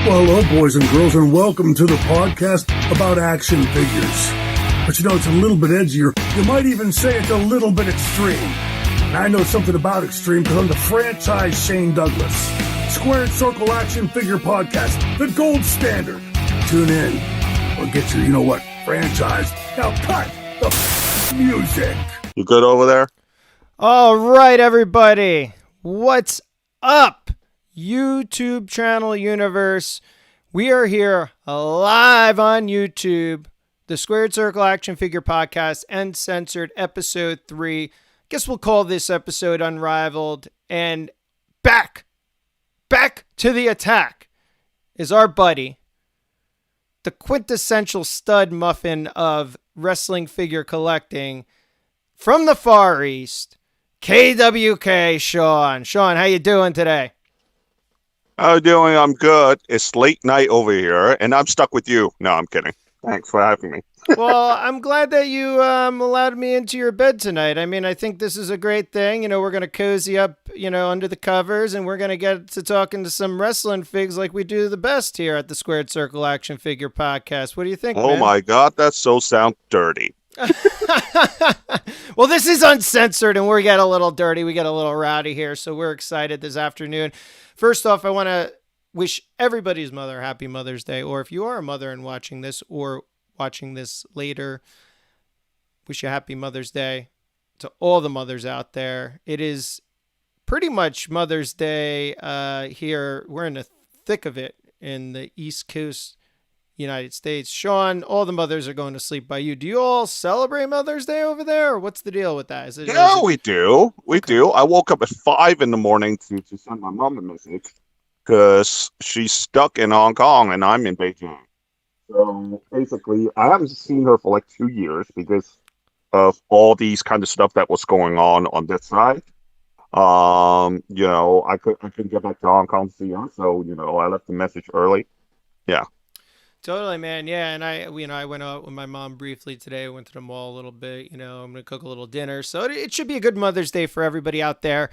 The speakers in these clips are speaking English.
Well, hello, boys and girls, and welcome to the podcast about action figures. But you know, it's a little bit edgier. You might even say it's a little bit extreme. And I know something about extreme because I'm the franchise Shane Douglas. Square and Circle Action Figure Podcast, the gold standard. Tune in or get your, you-know-what, franchise. Now cut the music. You good over there? All right, everybody. What's up, YouTube channel universe? We are here live on YouTube, the Squared Circle Action Figure Podcast, Uncensored, Episode 3. Guess we'll call this episode Unrivaled. And back to the attack is our buddy, the quintessential stud muffin of wrestling figure collecting from the Far East, KWK Sean. Sean, how you doing today? How you doing? I'm good. It's late night over here, and I'm stuck with you. No, I'm kidding. Thanks for having me. Well, I'm glad that you allowed me into your bed tonight. I mean, I think this is a great thing. You know, we're going to cozy up, under the covers, and we're going to get to talking to some wrestling figs like we do the best here at the Squared Circle Action Figure Podcast. What do you think, man? Oh, my God. That so sounds dirty. Well, this is Uncensored, and we get a little dirty. We get a little rowdy here, so we're excited this afternoon. First off, I want to wish everybody's mother happy Mother's Day, or if you are a mother and watching this or watching this later, wish you happy Mother's Day to all the mothers out there. It is pretty much Mother's Day here. We're in the thick of it in the East Coast United States. Sean, all the mothers are going to sleep by you. Do you all celebrate Mother's Day over there, or what's the deal with that? We do. We do. I woke up at 5 in the morning to send my mom a message because she's stuck in Hong Kong and I'm in Beijing. So basically, I haven't seen her for like 2 years because of all these kind of stuff that was going on this side. I couldn't get back to Hong Kong to see her, so I left the message early. Yeah. Totally, man. Yeah, and I went out with my mom briefly today. I went to the mall a little bit. I'm going to cook a little dinner. So it should be a good Mother's Day for everybody out there.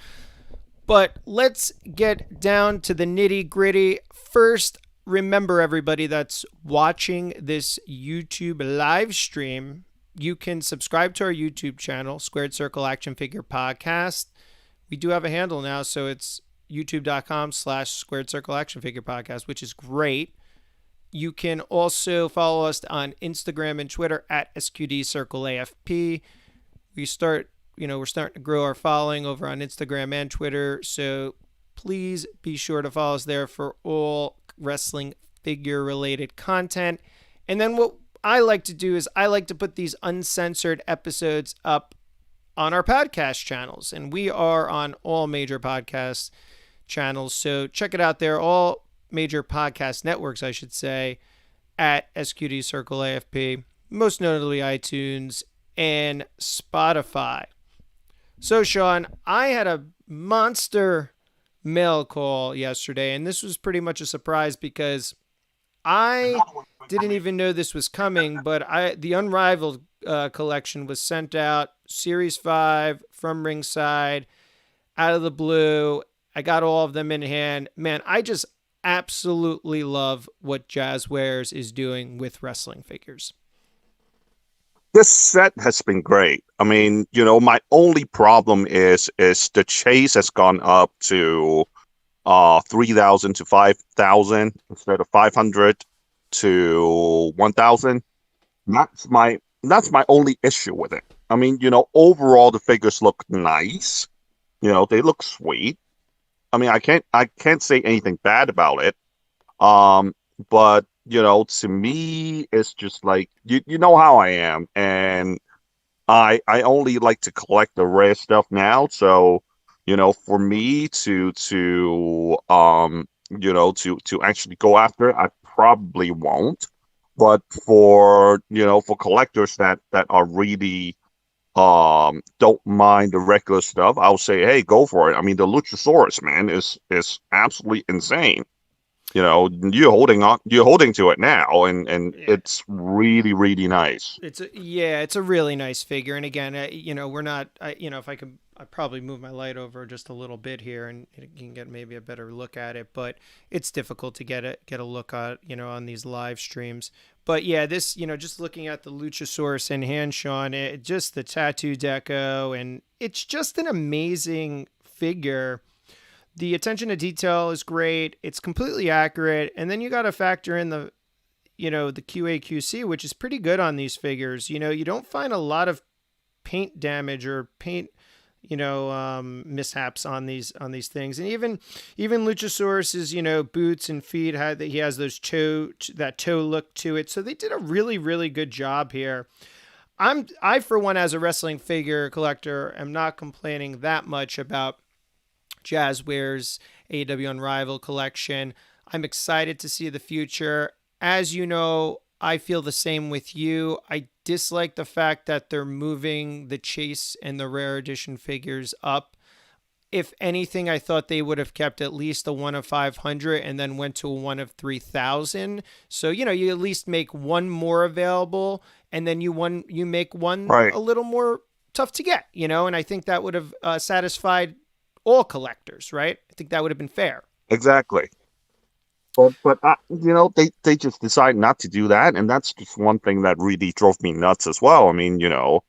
But let's get down to the nitty gritty. First, remember everybody that's watching this YouTube live stream, you can subscribe to our YouTube channel, Squared Circle Action Figure Podcast. We do have a handle now, so it's youtube.com/Squared Circle Action Figure Podcast, which is great. You can also follow us on Instagram and Twitter at SQDCircleAFP. We're starting to grow our following over on Instagram and Twitter, so please be sure to follow us there for all wrestling figure related content. And then what I like to do is I like to put these uncensored episodes up on our podcast channels, and we are on all major podcast channels, so check it out there. All major podcast networks, I should say, at SQD Circle AFP, most notably iTunes and Spotify. So, Sean, I had a monster mail call yesterday, and this was pretty much a surprise because I didn't even know this was coming, but the Unrivaled collection was sent out, Series 5 from Ringside, out of the blue. I got all of them in hand. Man, I just absolutely love what Jazzwares is doing with wrestling figures. This set has been great. I mean, my only problem is the chase has gone up to 3,000 to 5,000 instead of 500 to 1,000. That's my only issue with it. I mean, overall the figures look nice. They look sweet. I mean, I can't say anything bad about it. But to me, it's just like you know how I am, and I only like to collect the rare stuff now. So, for me to actually go after it, I probably won't. But for collectors that are really don't mind the regular stuff, I'll say, hey, go for it. I mean, the Luchasaurus, man, is absolutely insane. you're holding to it now, and Yeah. it's really, really nice. It's a really nice figure. And again, we're not, if I probably move my light over just a little bit here, and you can get maybe a better look at it. But it's difficult to get a look at, on these live streams. But yeah, this, just looking at the Luchasaurus in hand, Sean, just the tattoo deco, and it's just an amazing figure. The attention to detail is great. It's completely accurate. And then you got to factor in the QA/QC, which is pretty good on these figures. You don't find a lot of paint damage or paint, mishaps on these things. And even Luchasaurus's, boots and feet he has those that toe look to it. So they did a really, really good job here. I for one, as a wrestling figure collector, am not complaining that much about Jazzware's AEW Unrivaled collection. I'm excited to see the future. As you know, I feel the same with you. I dislike the fact that they're moving the Chase and the rare edition figures up. If anything, I thought they would have kept at least a 1 of 500 and then went to a 1 of 3,000. So, you at least make one more available, and then you make one Right. a little more tough to get, and I think that would have satisfied all collectors, right? I think that would have been fair. Exactly. But they just decide not to do that, and that's just one thing that really drove me nuts as well. I mean, there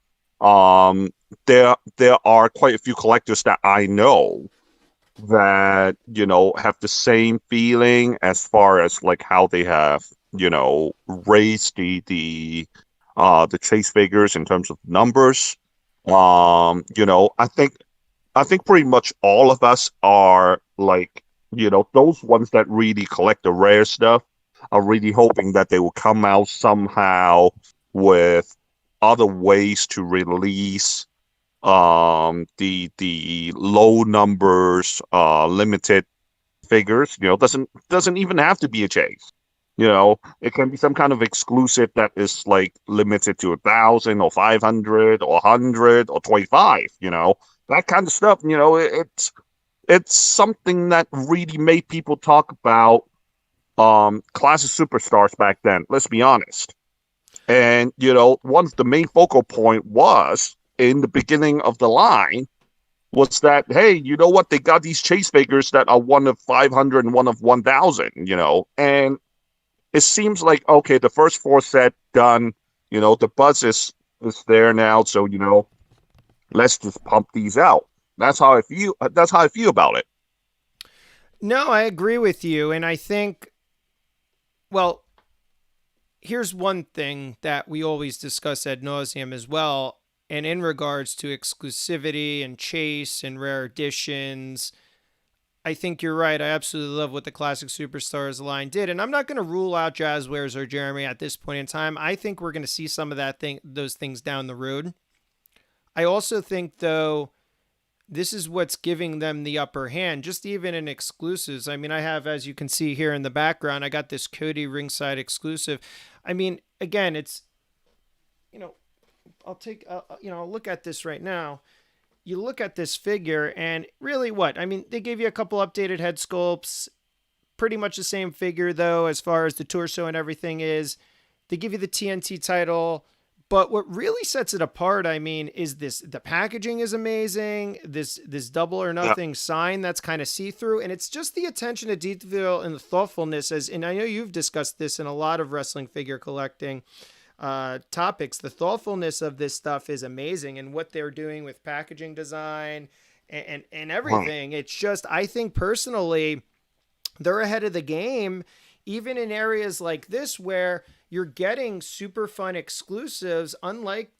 are quite a few collectors that I know that have the same feeling as far as like how they have raised the Chase figures in terms of numbers. I think pretty much all of us are like, those ones that really collect the rare stuff are really hoping that they will come out somehow with other ways to release the low numbers limited figures. Doesn't even have to be a Chase. It can be some kind of exclusive that is like limited to 1,000 or 500 or 100 or 25. That kind of stuff. It's something that really made people talk about classic superstars back then. Let's be honest. And one of the main focal point was in the beginning of the line was that, hey, you know what? They got these Chase figures that are 1 of 500 and 1 of 1,000. And it seems like, okay, the first 4 set done. The buzz is there now, so let's just pump these out. That's how I feel. That's how I feel about it. No, I agree with you, and I think, well, here's one thing that we always discuss ad nauseum as well, and in regards to exclusivity and Chase and rare editions, I think you're right. I absolutely love what the Classic Superstars line did, and I'm not going to rule out Jazzwares or Jeremy at this point in time. I think we're going to see some of those things down the road. I also think, though, this is what's giving them the upper hand, just even in exclusives. I mean, I have, as you can see here in the background, I got this Cody Ringside exclusive. I mean, again, it's, I'll look at this right now. You look at this figure and really what? I mean, they gave you a couple updated head sculpts, pretty much the same figure though, as far as the torso and everything is. They give you the TNT title. But what really sets it apart, I mean, is the packaging is amazing. This double or nothing sign that's kind of see-through. And it's just the attention to detail and the thoughtfulness, and I know you've discussed this in a lot of wrestling figure collecting topics. The thoughtfulness of this stuff is amazing, and what they're doing with packaging design and everything. It's just, I think personally, they're ahead of the game, even in areas like this where you're getting super fun exclusives, unlike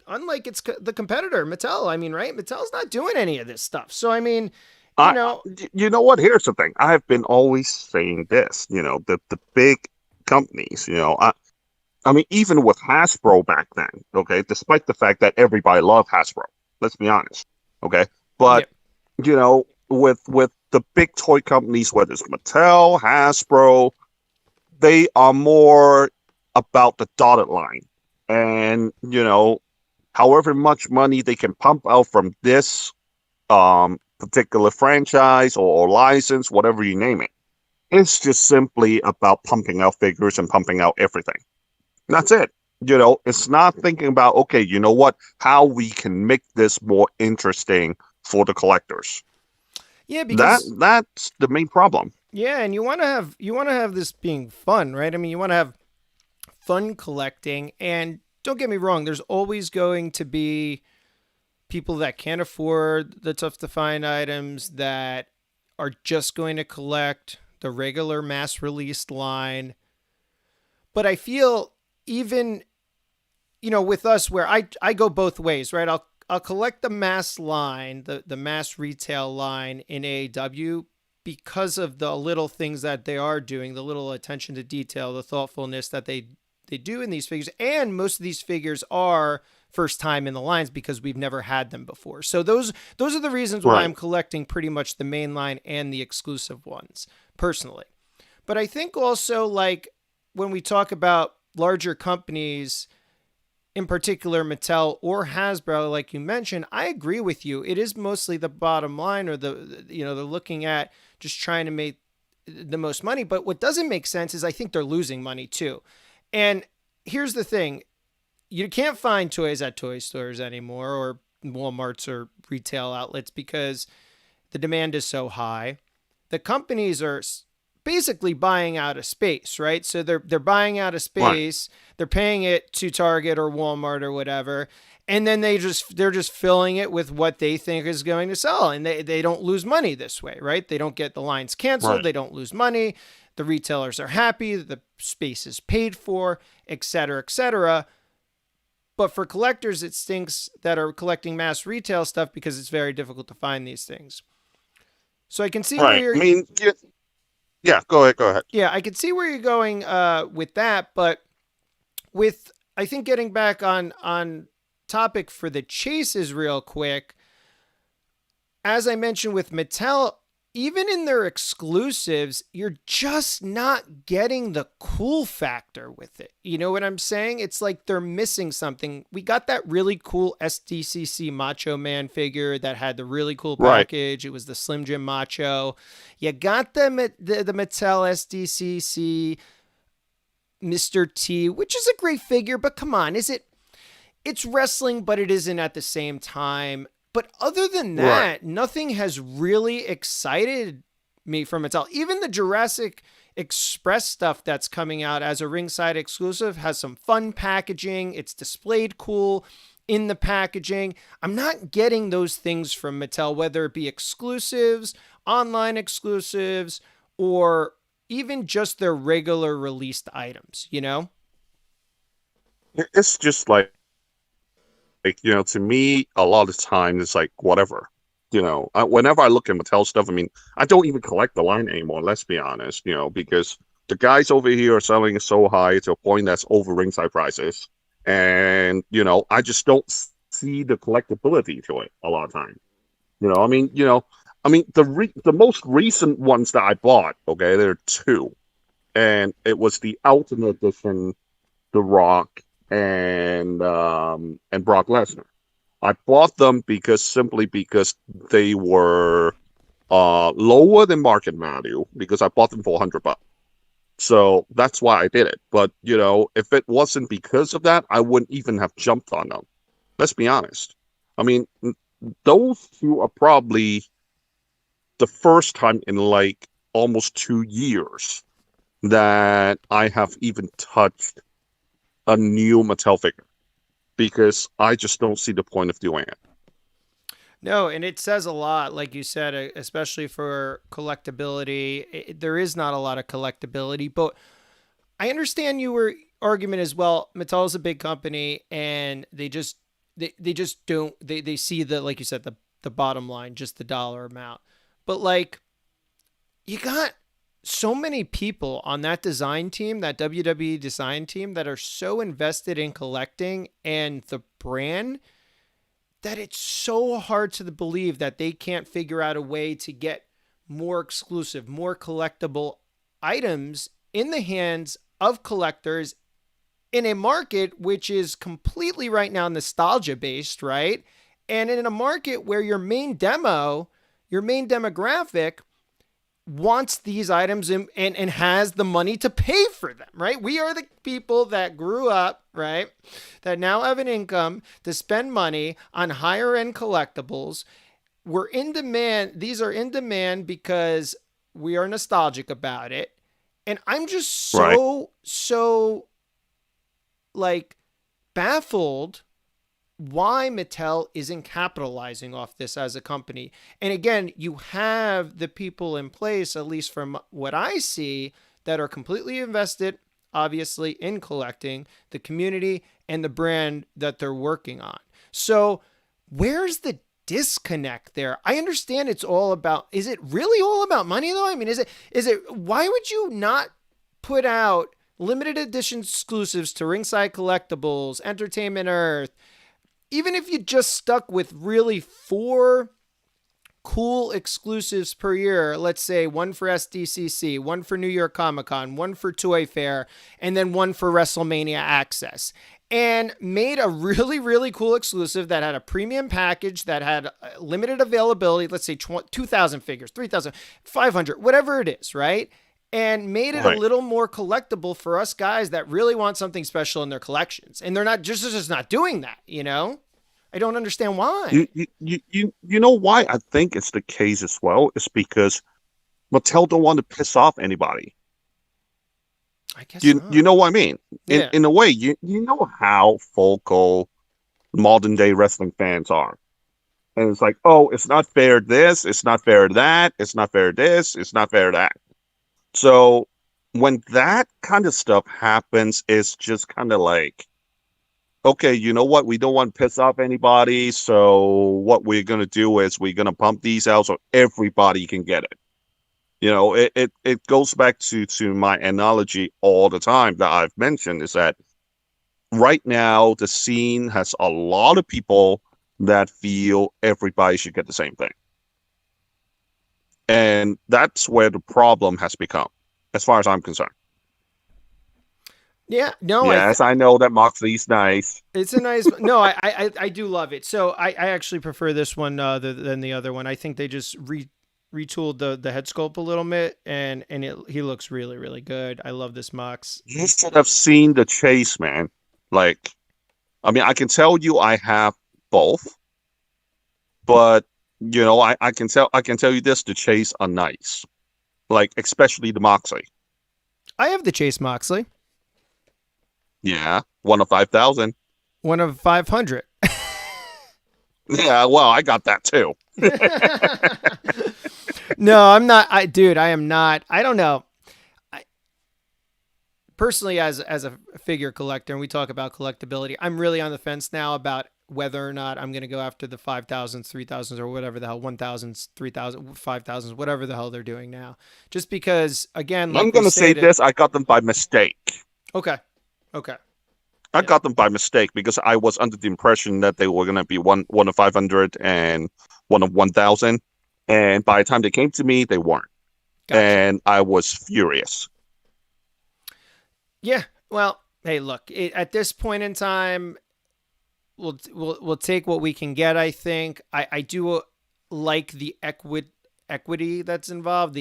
it's the competitor, Mattel. I mean, right? Mattel's not doing any of this stuff. So, I mean, you know what? Here's the thing. I've been always saying this, the big companies, I mean, even with Hasbro back then, okay, despite the fact that everybody loved Hasbro, let's be honest, okay? But, with the big toy companies, whether it's Mattel, Hasbro, they are more about the dotted line, and however much money they can pump out from this particular franchise or license, whatever you name it, It's just simply about pumping out figures and pumping out everything. That's it. It's not thinking about, okay, you know what, how we can make this more interesting for the collectors. Yeah, because that's the main problem. yeah, and you want to have this being fun, right? I mean, you want to have fun collecting, and don't get me wrong, there's always going to be people that can't afford the tough to find items that are just going to collect the regular mass released line. But I feel even, with us where I go both ways, right? I'll collect the mass line, the mass retail line in AEW because of the little things that they are doing, the little attention to detail, the thoughtfulness that they do in these figures. And most of these figures are first time in the lines because we've never had them before. So those are the reasons why I'm collecting pretty much the main line and the exclusive ones personally. But I think also, like, when we talk about larger companies, in particular Mattel or Hasbro, like you mentioned, I agree with you. It is mostly the bottom line, or they're looking at just trying to make the most money. But what doesn't make sense is I think they're losing money too. And here's the thing. You can't find toys at toy stores anymore, or Walmarts or retail outlets, because the demand is so high. The companies are basically buying out of space, right? So they're buying out of space. Right. They're paying it to Target or Walmart or whatever, and then they're just filling it with what they think is going to sell, and they don't lose money this way, right? They don't get the lines canceled. Right. They don't lose money. The retailers are happy. The space is paid for, et cetera, et cetera. But for collectors, it stinks that are collecting mass retail stuff because it's very difficult to find these things. So I can see where you're... I mean, yeah, go ahead. Yeah, I can see where you're going with that, but with, I think, getting back on topic for the chases real quick, as I mentioned with Mattel, even in their exclusives, you're just not getting the cool factor with it. You know what I'm saying? It's like they're missing something. We got that really cool SDCC Macho Man figure that had the really cool package. Right. It was the Slim Jim Macho. You got the Mattel SDCC Mr. T, which is a great figure, but come on, it's wrestling, but it isn't at the same time. But other than that, nothing has really excited me from Mattel. Even the Jurassic Express stuff that's coming out as a Ringside exclusive has some fun packaging. It's displayed cool in the packaging. I'm not getting those things from Mattel, whether it be exclusives, online exclusives, or even just their regular released items, It's just like, to me, a lot of times it's like, whatever. Whenever I look at Mattel stuff, I mean, I don't even collect the line anymore, let's be honest, because the guys over here are selling it so high to a point that's over Ringside prices. And, I just don't see the collectability to it a lot of time. The most recent ones that I bought, okay, there are two. And it was the Ultimate Edition, The Rock, and Brock Lesnar. I bought them simply because they were lower than market value, because I bought them for $100. So that's why I did it. But if it wasn't because of that, I wouldn't even have jumped on them. Let's be honest. I mean, those two are probably the first time in like almost 2 years that I have even touched a new Mattel figure, because I just don't see the point of doing it. No, and it says a lot, like you said, especially for collectability. There is not a lot of collectability, but I understand your argument as well. Mattel is a big company, and they just don't, they see the, like you said, the bottom line, just the dollar amount. But like, you got so many people on that design team, that WWE design team, that are so invested in collecting and the brand, that it's so hard to believe that they can't figure out a way to get more exclusive, more collectible items in the hands of collectors in a market which is completely right now nostalgia based, right? And in a market where your main demographic wants these items and has the money to pay for them, right? We are the people that grew up, right? That now have an income to spend money on higher end collectibles. We're in demand. These are in demand because we are nostalgic about it. And I'm just so like baffled why Mattel isn't capitalizing off this as a company. And again, you have the people in place, at least from what I see, that are completely invested, obviously, in collecting, the community and the brand that they're working on. So where's the disconnect there? I understand it's all about, is it really all about money though? I mean, is it, why would you not put out limited edition exclusives to Ringside Collectibles, Entertainment Earth, even if you just stuck with really 4 cool exclusives per year, let's say one for SDCC, one for New York Comic Con, one for Toy Fair, and then one for WrestleMania Access, and made a really, really cool exclusive that had a premium package that had limited availability, let's say 2,000 figures, 3,500, whatever it is, right? And made it a little more collectible for us guys that really want something special in their collections. And they're not just not doing that, you know? I don't understand why. You know why I think it's the case as well? It's because Mattel don't want to piss off anybody. I guess you know what I mean? Yeah. In a way, you know how vocal modern day wrestling fans are. And it's like, oh, it's not fair this, it's not fair that, it's not fair this, it's not fair that. So when that kind of stuff happens, it's just kind of like, okay, you know what? We don't want to piss off anybody. So what we're going to do is we're going to pump these out so everybody can get it. You know, it goes back to my analogy all the time that I've mentioned is that right now the scene has a lot of people that feel everybody should get the same thing. And that's where the problem has become, as far as I'm concerned. Yeah, no. Yes, I know that Moxley's nice. It's a nice. No, I do love it. So I actually prefer this one than the other one. I think they just retooled the head sculpt a little bit, and he looks really, really good. I love this Mox. You should have seen the chase, man. Like, I mean, I can tell you I have both, but you know, I can tell you this: the chase are nice, like especially the Moxley. I have the Chase Moxley. Yeah, 1 of 5,000. 1 of 500. Yeah, well, I got that too. No, I'm not. I am not. I don't know. Personally, as a figure collector, and we talk about collectability, I'm really on the fence now about whether or not I'm going to go after the 5,000s, 3,000s, or whatever the hell, 1,000s, 3,000, 5,000s, whatever the hell they're doing now. Just because, again, like I'm going to say this, I got them by mistake. Okay. I got them by mistake because I was under the impression that they were going to be one of 500 and 1 of 1,000. And by the time they came to me, they weren't. Gotcha. And I was furious. Yeah. Well, hey, look, at this point in time, we'll take what we can get. I think I do like the equity that's involved,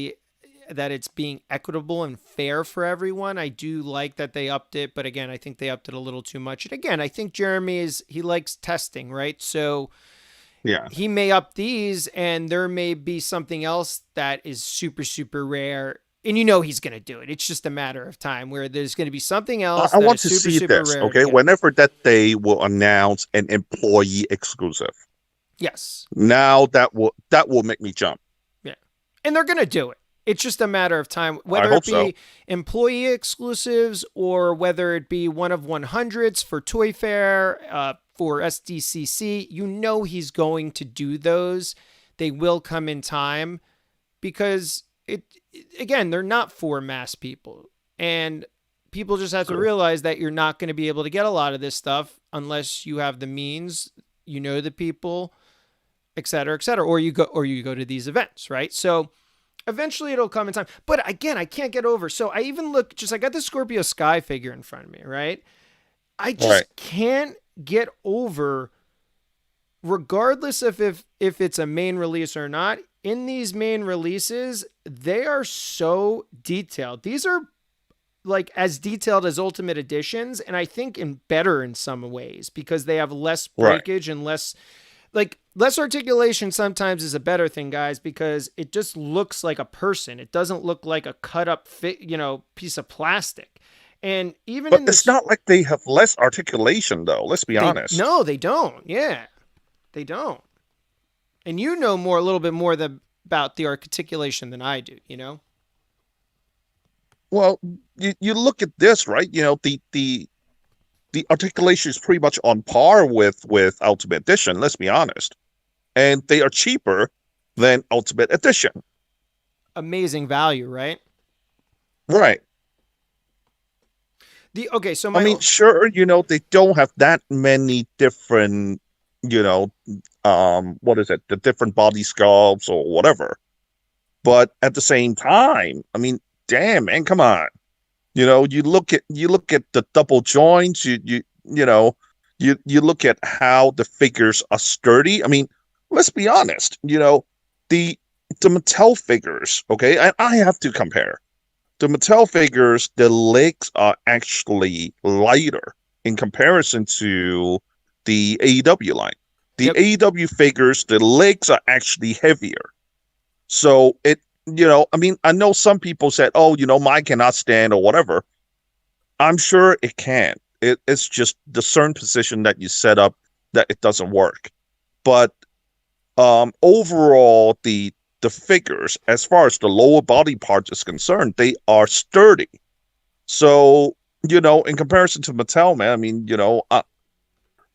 that it's being equitable and fair for everyone. I do like that they upped it, but again, I think they upped it a little too much. And again, I think Jeremy he likes testing, right? So yeah, he may up these, and there may be something else that is super, super rare. And you know he's going to do it. It's just a matter of time where there's going to be something else. I want to see this, okay? Whenever that they will announce an employee exclusive. Yes. Now that will make me jump. Yeah. And they're going to do it. It's just a matter of time, whether it be employee exclusives or whether it be 1 of 100s for Toy Fair, for SDCC. You know he's going to do those. They will come in time because again, they're not for mass people. And people just have to realize that you're not going to be able to get a lot of this stuff unless you have the means, you know the people, et cetera, or you go to these events, right? So eventually it'll come in time. But again, I can't get over. So I even I got the Scorpio Sky figure in front of me, right? I just can't get over, regardless of if it's a main release or not, in these main releases, they are so detailed. These are like as detailed as Ultimate Editions, and I think better in some ways because they have less breakage and less articulation sometimes is a better thing, guys, because it just looks like a person. It doesn't look like a cut up piece of plastic. And even but it's not like they have less articulation, though. Let's be honest. No, they don't. Yeah, they don't. And you know a little bit more about the articulation than I do. Well, you look at this, right? The articulation is pretty much on par with Ultimate Edition. Let's be honest, and they are cheaper than Ultimate Edition. Amazing value, right? Right. So I mean, sure, they don't have that many different, what is it, the different body sculpts or whatever. But at the same time, I mean, damn, man, come on. You look at the double joints, you look at how the figures are sturdy. I mean, let's be honest, the Mattel figures, okay, and I have to compare. The Mattel figures, the legs are actually lighter in comparison to the AEW line. The AEW figures, the legs are actually heavier. So I mean, I know some people said, oh, mine cannot stand or whatever. I'm sure it can. It's just the certain position that you set up that it doesn't work. But overall, the figures, as far as the lower body part is concerned, they are sturdy. So, in comparison to Mattel, man, I mean,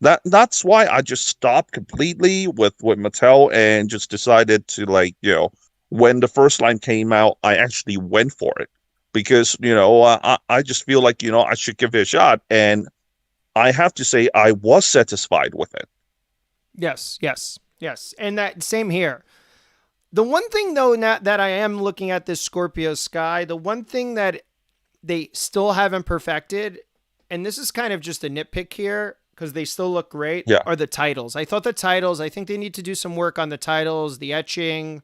that's why I just stopped completely with Mattel and just decided to when the first line came out, I actually went for it because, I just feel like, I should give it a shot. And I have to say I was satisfied with it. Yes. And that same here. The one thing, though, that I am looking at this Scorpio Sky, the one thing that they still haven't perfected, and this is kind of just a nitpick here because they still look great, are the titles. I think they need to do some work on the titles, the etching,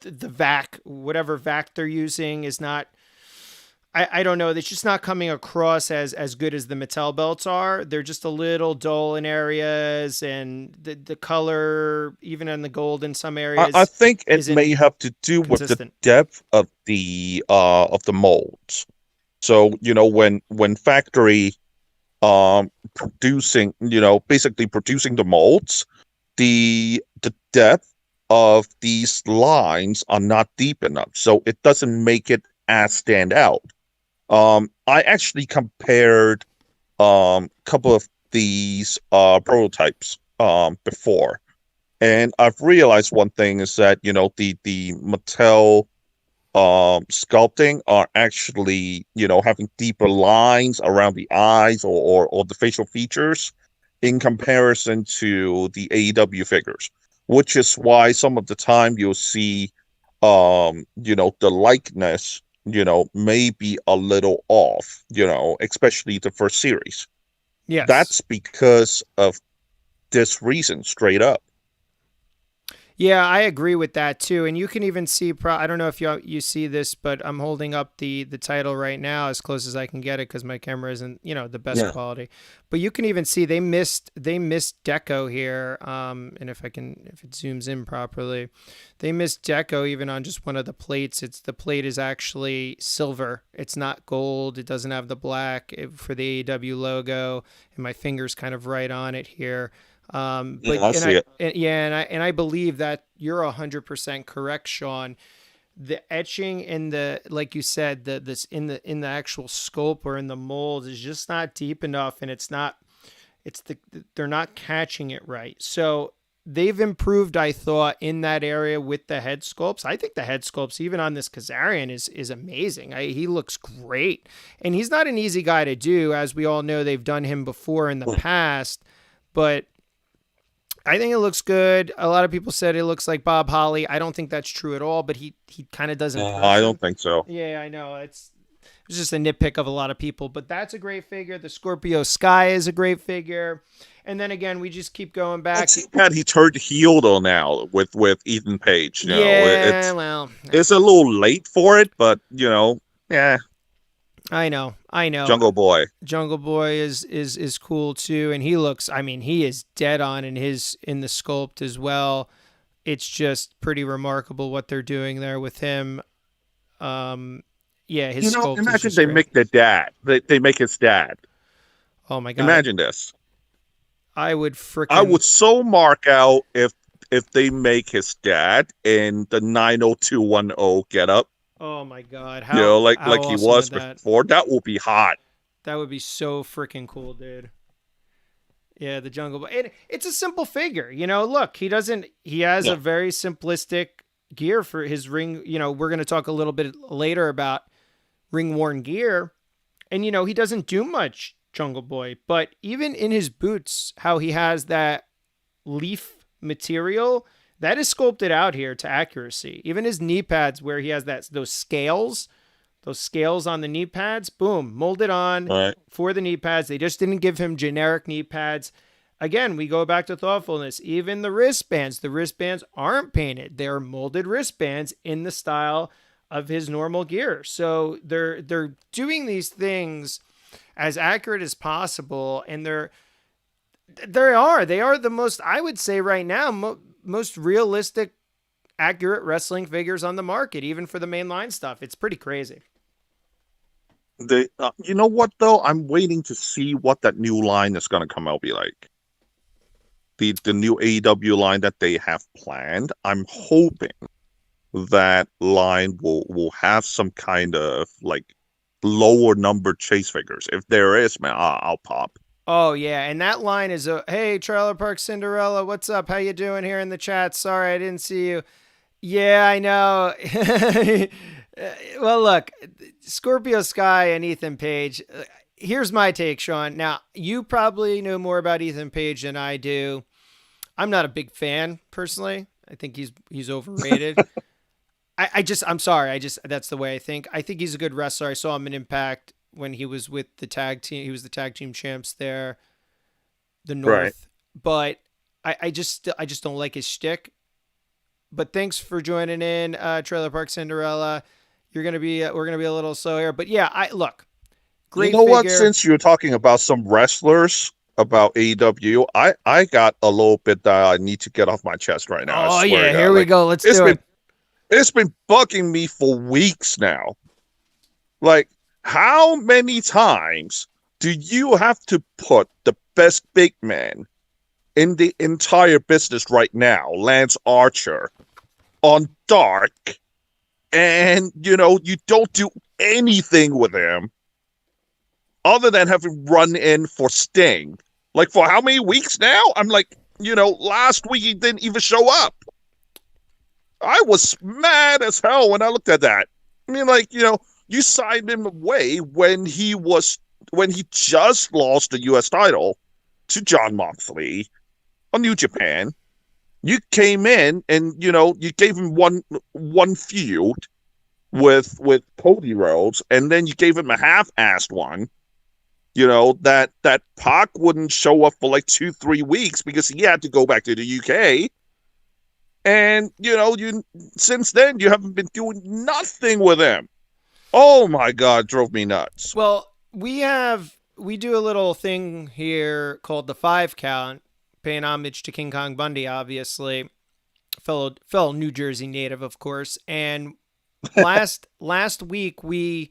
the vac, whatever vac they're using is not... I don't know. It's just not coming across as good as the Mattel belts are. They're just a little dull in areas, and the color, even in the gold in some areas. I think it may have to do with the depth of the molds. So when factory producing basically producing the molds, the depth of these lines are not deep enough, so it doesn't make it as stand out. I actually compared a couple of these prototypes before, and I've realized one thing is that the Mattel sculpting are actually having deeper lines around the eyes or the facial features in comparison to the AEW figures, which is why some of the time you'll see the likeness may be a little off, especially the first series. Yes. That's because of this reason, straight up. Yeah, I agree with that too. And you can even see, I don't know if you see this, but I'm holding up the title right now as close as I can get it because my camera isn't, the best quality. But you can even see they missed deco here. And if it zooms in properly, they missed deco even on just one of the plates. The plate is actually silver. It's not gold. It doesn't have the black for the AEW logo. And my finger's kind of right on it here. I see it. And I believe that you're 100% correct, Sean. The etching and like you said, this in the actual scope or in the mold is just not deep enough, and they're not catching it right. So they've improved, I thought, in that area with the head sculpts. I think the head sculpts, even on this Kazarian, is amazing. He looks great, and he's not an easy guy to do, as we all know. They've done him before in the past, but I think it looks good. A lot of people said it looks like Bob Holly. I don't think that's true at all, but he kind of doesn't. I don't think so. Yeah, I know. was just a nitpick of a lot of people, but that's a great figure. The Scorpio Sky is a great figure. And then again, we just keep going back. He turned heel though now with Ethan Page. Well, it's a little late for it, but yeah. I know. Jungle Boy is cool too, and he looks. I mean, he is dead on in the sculpt as well. It's just pretty remarkable what they're doing there with him. Yeah, his sculpt. Imagine they make the dad. They make his dad. Oh my god! Imagine this. I would so mark out if they make his dad in the 90210 getup. Oh my god! How like awesome he was before. That will be hot. That would be so freaking cool, dude. Yeah, the Jungle Boy. It's a simple figure, Look, he has a very simplistic gear for his ring. We're going to talk a little bit later about ring worn gear, and he doesn't do much, Jungle Boy. But even in his boots, how he has that leaf material that is sculpted out here to accuracy. Even his knee pads, where he has those scales on the knee pads, boom, molded on for the knee pads. They just didn't give him generic knee pads. Again, we go back to thoughtfulness. Even the wristbands aren't painted. They're molded wristbands in the style of his normal gear. So they're doing these things as accurate as possible, and they are the most, I would say right now, most realistic, accurate wrestling figures on the market, even for the mainline stuff. It's pretty crazy. You know what though? I'm waiting to see what that new line is going to come out be like. The new AEW line that they have planned. I'm hoping that line will have some kind of like lower numbered chase figures. If there is, man, I'll pop. Oh yeah, and that line is hey, Trailer Park Cinderella, what's up? How you doing here in the chat? Sorry, I didn't see you. Yeah, I know. Well, look, Scorpio Sky and Ethan Page. Here's my take, Sean. Now, you probably know more about Ethan Page than I do. I'm not a big fan, personally. I think he's overrated. I'm sorry. That's the way I think. I think he's a good wrestler. I saw him in Impact when he was with the tag team. He was the tag team champs there, the North. Right. But I just don't like his shtick. But thanks for joining in, Trailer Park Cinderella. We're gonna be a little slow here, but yeah, look. Great. You know what? Since you're talking about some wrestlers about AEW, I got a little bit that I need to get off my chest right now. Oh yeah, here we go. Let's do it. It's been bugging me for weeks now. Like, how many times do you have to put the best big man in the entire business right now, Lance Archer, on Dark, and you don't do anything with him other than having run in for Sting? Like, for how many weeks now? I'm like, last week he didn't even show up. I was mad as hell when I looked at that. I mean, like, you signed him away when he just lost the U.S. title to Jon Moxley on New Japan. You came in and, you gave him one feud with Cody Rhodes, and then you gave him a half-assed one, that Pac wouldn't show up for like 2-3 weeks because he had to go back to the UK. And, since then, you haven't been doing nothing with him. Oh my God, drove me nuts. Well, we do a little thing here called the 5 count, paying homage to King Kong Bundy, obviously, fellow New Jersey native, of course. And last week we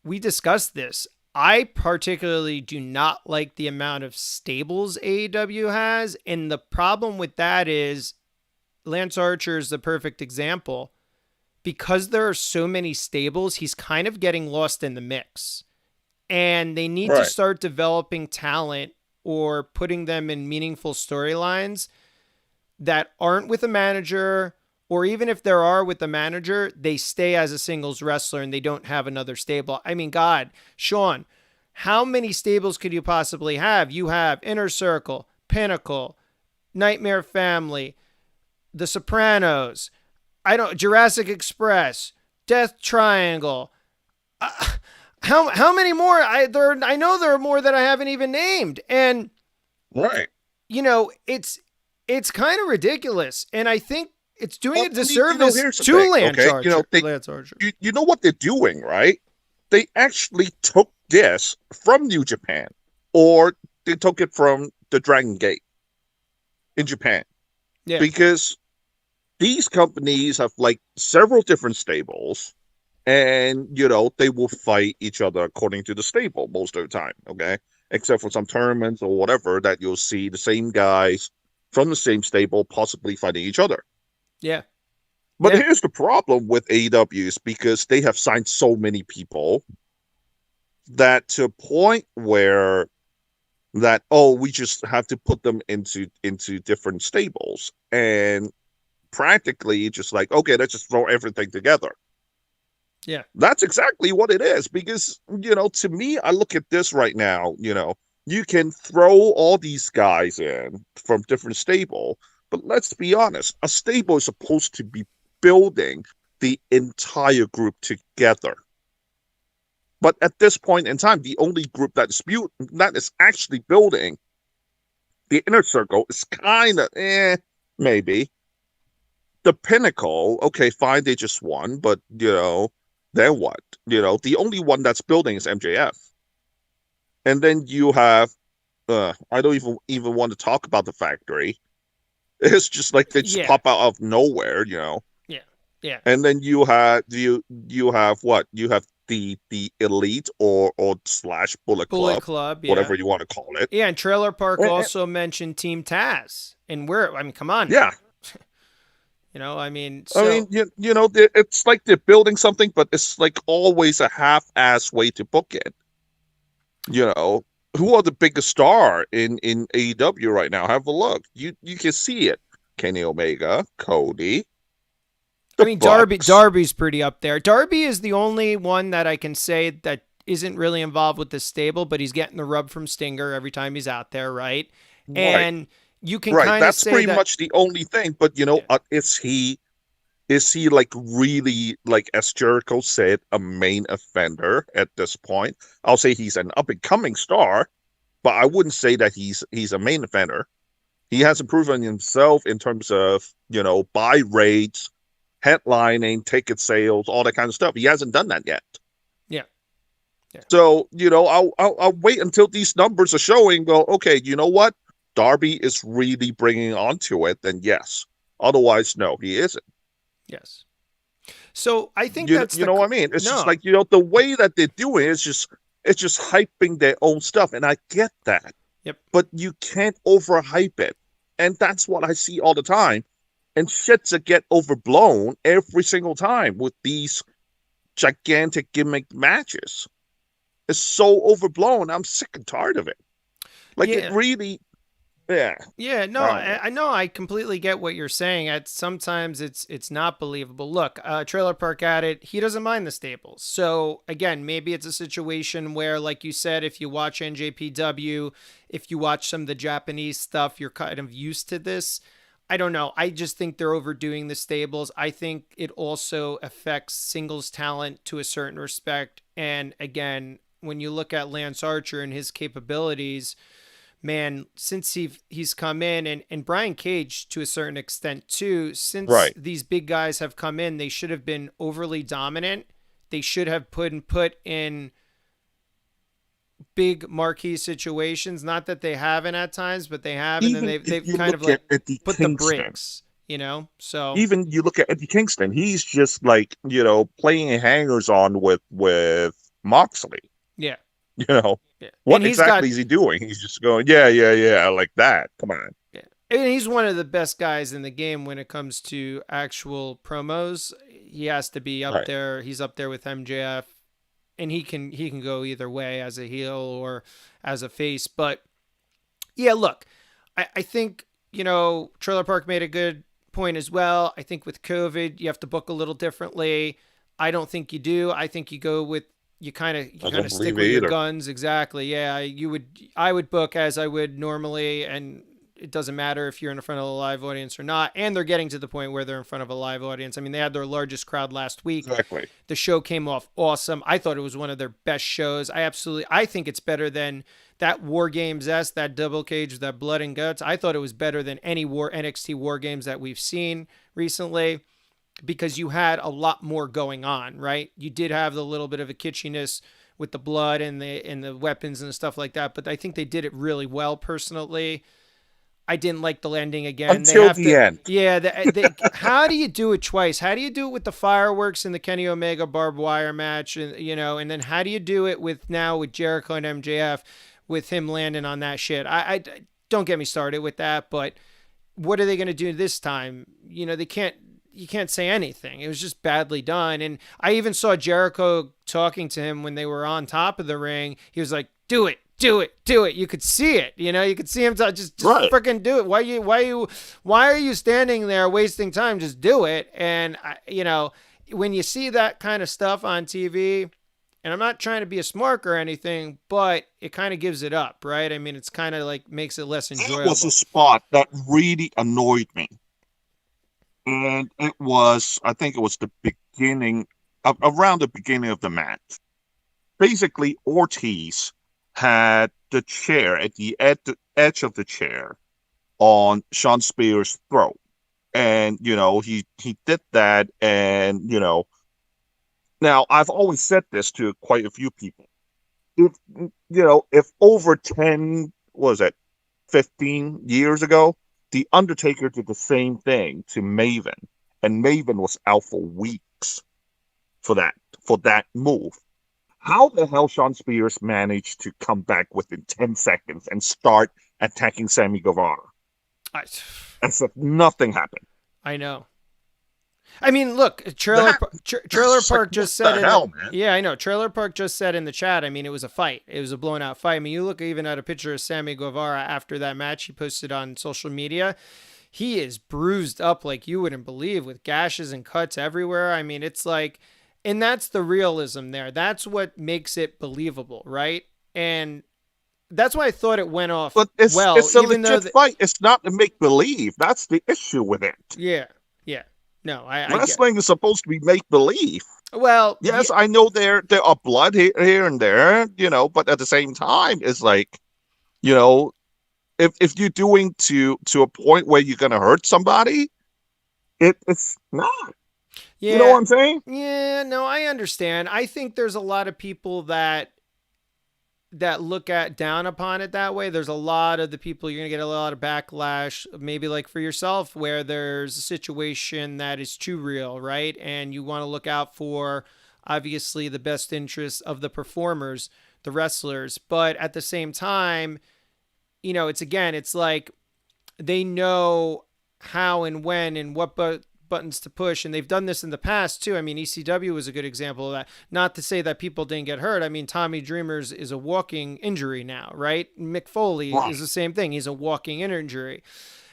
discussed this. I particularly do not like the amount of stables AEW has, and the problem with that is Lance Archer is the perfect example. Because there are so many stables, he's kind of getting lost in the mix. And they need to start developing talent or putting them in meaningful storylines that aren't with a manager, or even if there are with the manager, they stay as a singles wrestler and they don't have another stable. I mean, God, Sean, how many stables could you possibly have? You have Inner Circle, Pinnacle, Nightmare Family, The Sopranos, Jurassic Express, Death Triangle, How many more? I know there are more that I haven't even named, and Right. It's kind of ridiculous, and I think it's doing a I mean, disservice here's the to thing, Lance okay? Archer. Lance Archer. You know what they're doing, right? They actually took this from New Japan, or they took it from the Dragon Gate in Japan, Yeah. because these companies have like several different stables, and they will fight each other according to the stable most of the time, okay? Except for some tournaments or whatever that you'll see the same guys from the same stable possibly fighting each other. Yeah. But Yeah. here's the problem with AEW is because they have signed so many people that to a point where that we just have to put them into different stables, and practically just like, okay, let's just throw everything together. Yeah. That's exactly what it is, because to me, I look at this right now, you can throw all these guys in from different stable, but let's be honest, a stable is supposed to be building the entire group together. But at this point in time, the only group that is actually building the inner circle is kind of maybe. The Pinnacle, okay, fine, they just won, but then what? The only one that's building is MJF. And then you have I don't even want to talk about the Factory. It's just like they just pop out of nowhere, Yeah. Yeah. And then you have what? You have the Elite or slash Bullet Club, whatever you want to call it. Yeah, and Trailer Park also mentioned Team Taz, and come on. Yeah. It's like they're building something, but it's like always a half-ass way to book it. Who are the biggest star in AEW right now? Have a look. You can see it. Kenny Omega, Cody. Darby's pretty up there. Darby is the only one that I can say that isn't really involved with the stable, but he's getting the rub from Stinger every time he's out there, right? And you can kind of that's say pretty much the only thing. But is he like really, like as Jericho said, a main offender at this point? I'll say he's an up and coming star, but I wouldn't say that he's a main offender. He hasn't proven himself in terms of buy rates, headlining, ticket sales, all that kind of stuff. He hasn't done that yet. Yeah. So I'll wait until these numbers are showing. Well, okay, you know what? Darby is really bringing onto it. Then yes. Otherwise, no, he isn't. Yes. So I think what I mean. It's just like the way that they're doing it's just hyping their own stuff, and I get that. Yep. But you can't overhype it, and that's what I see all the time. And shits that get overblown every single time with these gigantic gimmick matches. It's so overblown. I'm sick and tired of it. Like it really, yeah. Yeah, no, I know. I completely get what you're saying. Sometimes it's not believable. Look, Trailer Park Addict, he doesn't mind the stables. So again, maybe it's a situation where, like you said, if you watch NJPW, if you watch some of the Japanese stuff, you're kind of used to this. I don't know. I just think they're overdoing the stables. I think it also affects singles talent to a certain respect. And again, when you look at Lance Archer and his capabilities, man, since he's come in, and Brian Cage to a certain extent too, since these big guys have come in, they should have been overly dominant. They should have put in big marquee situations. Not that they haven't at times, but they have, and then they've kind of like put the brakes, so even you look at Eddie Kingston, he's just like, playing hangers on with Moxley. Yeah. What exactly is he doing? He's just going, yeah, like that. Come on. Yeah. And he's one of the best guys in the game when it comes to actual promos. He has to be up there. He's up there with MJF. And he can go either way, as a heel or as a face. But yeah, look, I think, Trailer Park made a good point as well. I think with COVID, you have to book a little differently. I don't think you do. I think you go with, you kind of stick with your guns. Exactly. Yeah. I would book as I would normally. And it doesn't matter if you're in front of a live audience or not. And they're getting to the point where they're in front of a live audience. I mean, they had their largest crowd last week. Exactly. The show came off awesome. I thought it was one of their best shows. I think it's better than that War Games-esque, that double cage, that blood and guts. I thought it was better than any NXT War Games that we've seen recently, because you had a lot more going on, right? You did have the little bit of a kitschiness with the blood and the weapons and stuff like that, but I think they did it really well personally. I didn't like the ending again. Until the end. Yeah. How do you do it twice? How do you do it with the fireworks in the Kenny Omega barbed wire match? And, and then how do you do it with Jericho and MJF with him landing on that shit? I don't get me started with that, but what are they going to do this time? You can't say anything. It was just badly done. And I even saw Jericho talking to him when they were on top of the ring. He was like, do it. You could see it. You could see him just right. Freaking do it. Why are you standing there wasting time? Just do it. And when you see that kind of stuff on TV, and I'm not trying to be a smark or anything, but it kind of gives it up, right? I mean, it's kind of like makes it less enjoyable. That was a spot that really annoyed me. And I think it was the beginning, around the beginning of the match. Basically, Ortiz had the chair at the edge of the chair on Sean Spears' throat. And, he did that. And, now I've always said this to quite a few people. If over 15 years ago, The Undertaker did the same thing to Maven, and Maven was out for weeks for that move. How the hell Sean Spears managed to come back within 10 seconds and start attacking Sammy Guevara? As if nothing happened. I know. I mean, look, Trailer Park just said it. Hell, man? Yeah, I know. Trailer Park just said in the chat, I mean, it was a fight. It was a blown out fight. I mean, you look even at a picture of Sammy Guevara after that match he posted on social media. He is bruised up like you wouldn't believe, with gashes and cuts everywhere. I mean, it's like, and that's the realism there. That's what makes it believable, right? And that's why I thought it went off but it's a even legit fight. It's not to make believe. That's the issue with it. Yeah. No, wrestling is supposed to be make believe. Well, yes, I know there are blood here and there, but at the same time, it's like, if you're doing to a point where you're gonna hurt somebody, it's not. Yeah. You know what I'm saying? Yeah, no, I understand. I think there's a lot of people that look down upon it that way. There's a lot of the people, you're going to get a lot of backlash, maybe like for yourself, where there's a situation that is too real, right? And you want to look out for, obviously, the best interests of the performers, the wrestlers. But at the same time, it's like they know how and when and what buttons to push, and they've done this in the past too. I mean, ECW was a good example of that. Not to say that people didn't get hurt. I mean, Tommy Dreamer's is a walking injury now, right? Mick Foley is the same thing. He's a walking injury.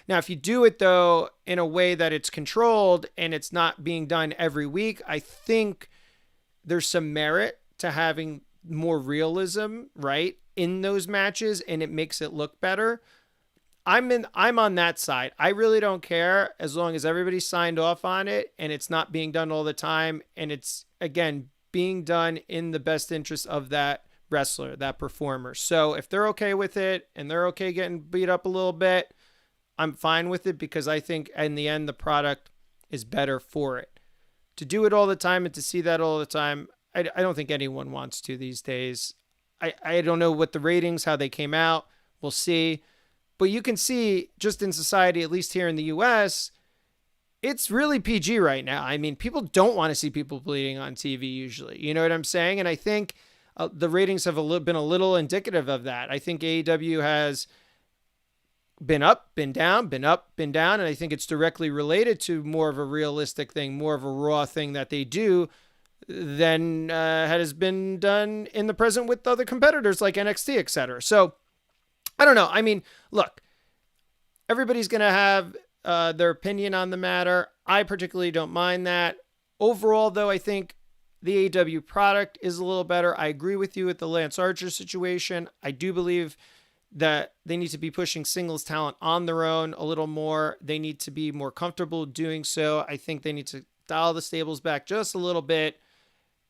Now, if you do it though in a way that it's controlled and it's not being done every week, I think there's some merit to having more realism, right, in those matches, and it makes it look better. I'm on that side. I really don't care as long as everybody signed off on it and it's not being done all the time. And it's, again, being done in the best interest of that wrestler, that performer. So if they're okay with it and they're okay getting beat up a little bit, I'm fine with it, because I think in the end, the product is better for it. To do it all the time and to see that all the time, I don't think anyone wants to these days. I don't know what the ratings, how they came out. We'll see. But you can see just in society, at least here in the U.S., it's really PG right now. I mean, people don't want to see people bleeding on TV usually. You know what I'm saying? And I think the ratings have been a little indicative of that. I think AEW has been up, been down, been up, been down. And I think it's directly related to more of a realistic thing, more of a raw thing that they do than has been done in the present with other competitors like NXT, etc. So I don't know. I mean, look, everybody's going to have their opinion on the matter. I particularly don't mind that. Overall, though, I think the AEW product is a little better. I agree with you with the Lance Archer situation. I do believe that they need to be pushing singles talent on their own a little more. They need to be more comfortable doing so. I think they need to dial the stables back just a little bit.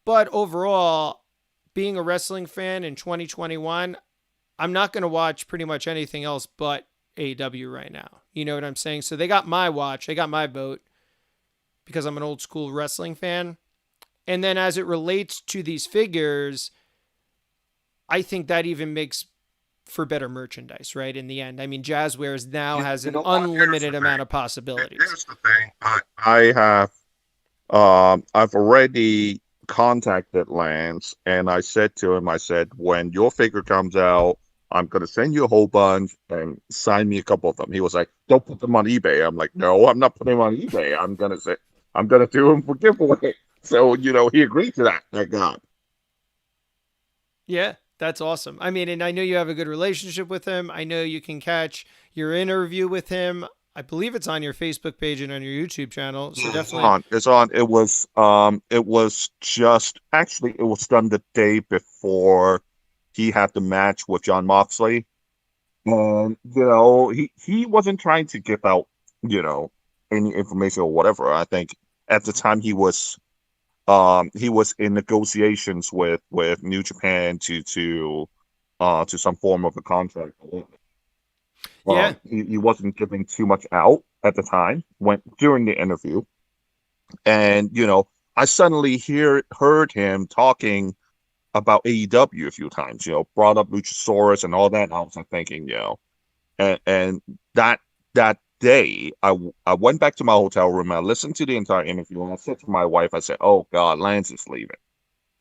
But overall, being a wrestling fan in 2021, I'm not going to watch pretty much anything else but AEW right now. You know what I'm saying? So they got my watch. They got my vote because I'm an old school wrestling fan. And then as it relates to these figures, I think that even makes for better merchandise, right? In the end, I mean, Jazzwares now has an unlimited amount of possibilities. Here's the thing. I have, I've already contacted Lance, and I said to him, I said, when your figure comes out, I'm going to send you a whole bunch and sign me a couple of them. He was like, don't put them on eBay. I'm like, no, I'm not putting them on eBay. I'm going to do them for giveaway. So, he agreed to that. Thank God. Yeah, that's awesome. I mean, and I know you have a good relationship with him. I know you can catch your interview with him. I believe it's on your Facebook page and on your YouTube channel. So definitely. It's on. It was done the day before he had the match with Jon Moxley. And, he wasn't trying to give out, any information or whatever. I think at the time he was in negotiations with New Japan to some form of a contract. Yeah. He wasn't giving too much out at the time during the interview. And, I suddenly heard him talking about AEW a few times, brought up Luchasaurus and all that. And I was thinking, and that day, I went back to my hotel room. I listened to the entire interview, and I said to my wife, I said, "Oh God, Lance is leaving."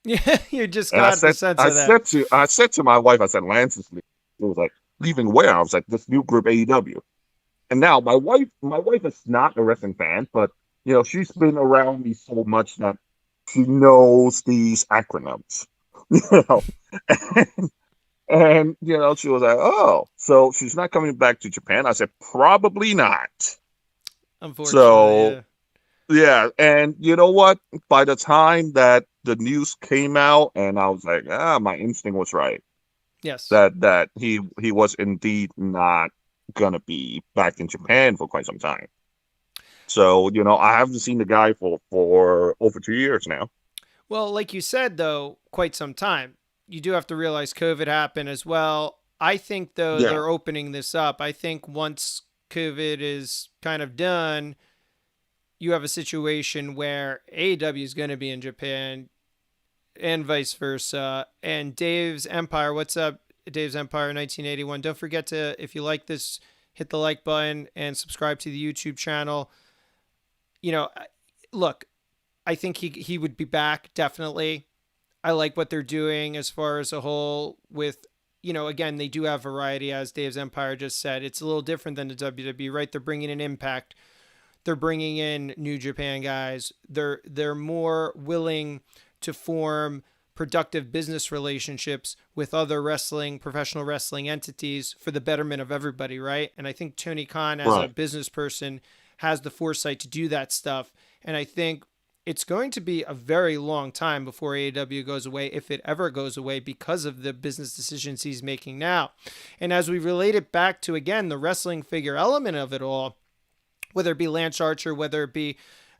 Yeah, you just got the sense of that. I said to my wife, I said, "Lance is leaving." It was like, leaving where? I was like, this new group AEW. And now my wife is not a wrestling fan, but she's been around me so much that she knows these acronyms. And she was like, oh, so she's not coming back to Japan. I said, probably not. Unfortunately. So, yeah. And you know what? By the time that the news came out, and I was like, my instinct was right. Yes. That he was indeed not gonna be back in Japan for quite some time. So, I haven't seen the guy for over 2 years now. Well, like you said, though, quite some time. You do have to realize COVID happened as well. I think, though, they're opening this up. I think once COVID is kind of done, you have a situation where AEW is going to be in Japan and vice versa. And Dave's Empire, what's up, Dave's Empire 1981? Don't forget to, if you like this, hit the like button and subscribe to the YouTube channel. Look, I think he would be back, definitely. I like what they're doing as far as a whole with, again, they do have variety, as Dave's Empire just said. It's a little different than the WWE, right? They're bringing in Impact. They're bringing in New Japan guys. They're more willing to form productive business relationships with other professional wrestling entities for the betterment of everybody, right? And I think Tony Khan, as a business person, has the foresight to do that stuff. And I think it's going to be a very long time before AEW goes away, if it ever goes away, because of the business decisions he's making now. And as we relate it back to, again, the wrestling figure element of it all, whether it be Lance Archer, whether it be,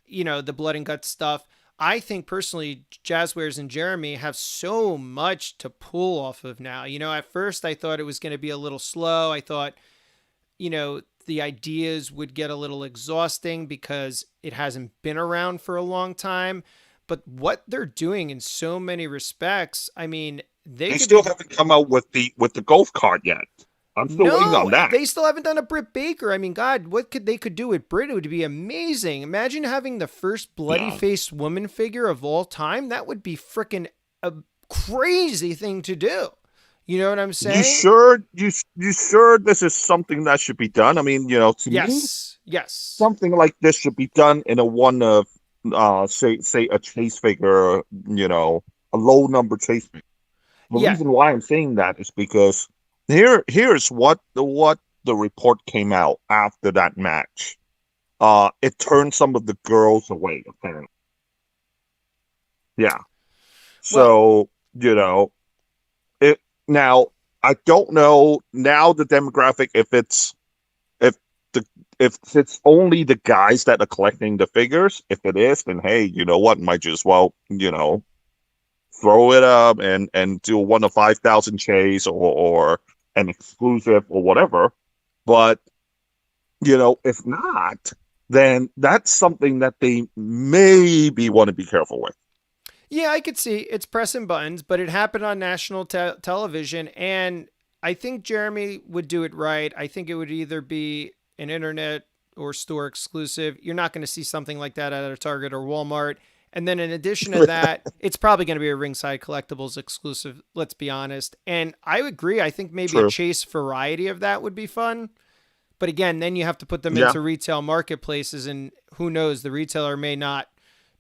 the blood and guts stuff, I think personally, Jazzwares and Jeremy have so much to pull off of now. At first I thought it was going to be a little slow. I thought, the ideas would get a little exhausting because it hasn't been around for a long time. But what they're doing in so many respects, I mean, they still haven't come out with the golf cart yet. I'm still waiting on that. They still haven't done a Britt Baker. I mean, God, what they could do with Britt? It would be amazing. Imagine having the first bloody-faced woman figure of all time. That would be freaking a crazy thing to do. You know what I'm saying? You sure this is something that should be done? I mean, to me, yes, something like this should be done in a one of, say a chase figure, a low number chase figure. The reason why I'm saying that is because here's what the report came out after that match. It turned some of the girls away, apparently. Yeah. So, it now I don't know now the demographic if the if it's only the guys that are collecting the figures. If it is, then hey, you know what? Might just well, throw it up and do one of 5,000 chase or an exclusive or whatever. But if not, then that's something that they maybe want to be careful with. Yeah, I could see it's pressing buttons, but it happened on national television, and I think Jeremy would do it right. I think it would either be an internet or store exclusive. You're not going to see something like that at a Target or Walmart. And then in addition to that, it's probably going to be a Ringside Collectibles exclusive, let's be honest. And I agree. I think maybe a True. chase variety of that would be fun. But again, then you have to put them Yeah. into retail marketplaces, and who knows, the retailer may not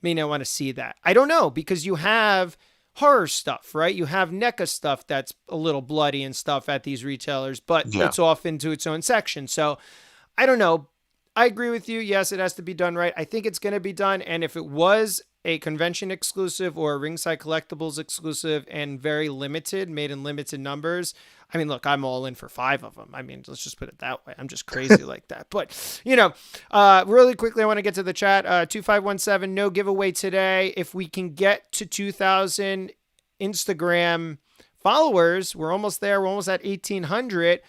want to see that. I don't know, because you have horror stuff, right? You have NECA stuff that's a little bloody and stuff at these retailers, but Yeah. it's off into its own section. So I don't know. I agree with you. Yes, it has to be done right. I think it's going to be done. And if it was a convention exclusive or a Ringside Collectibles exclusive and very limited, made in limited numbers, I mean, look, I'm all in for 5 of them. I mean, let's just put it that way. I'm just crazy like that. But, really quickly, I want to get to the chat. 2517, no giveaway today. If we can get to 2,000 Instagram followers, we're almost there. We're almost at 1,800.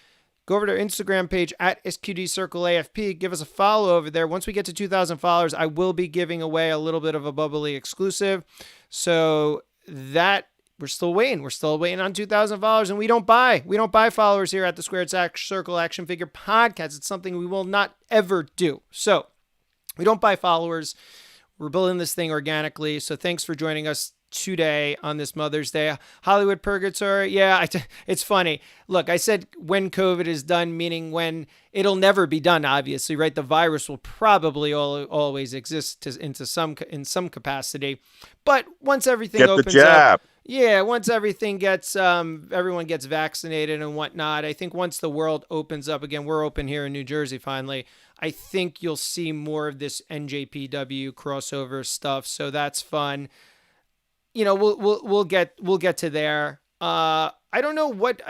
Go over to our Instagram page at SQD Circle AFP. Give us a follow over there. Once we get to 2,000 followers, I will be giving away a little bit of a bubbly exclusive. So that we're still waiting. We're still waiting on 2,000 followers, and we don't buy followers here at the Squared Circle Action Figure Podcast. It's something we will not ever do. So we don't buy followers. We're building this thing organically. So thanks for joining us today on this Mother's Day. Hollywood Purgatory. Yeah, it's funny. Look, I said when COVID is done, meaning when it'll never be done, obviously, right? The virus will probably always exist in some capacity. But once everything Get opens the jab. up, yeah, once everything gets, everyone gets vaccinated and whatnot, I think once the world opens up again, we're open here in New Jersey finally, I think you'll see more of this NJPW crossover stuff. So that's fun. We'll get to there. I don't know what.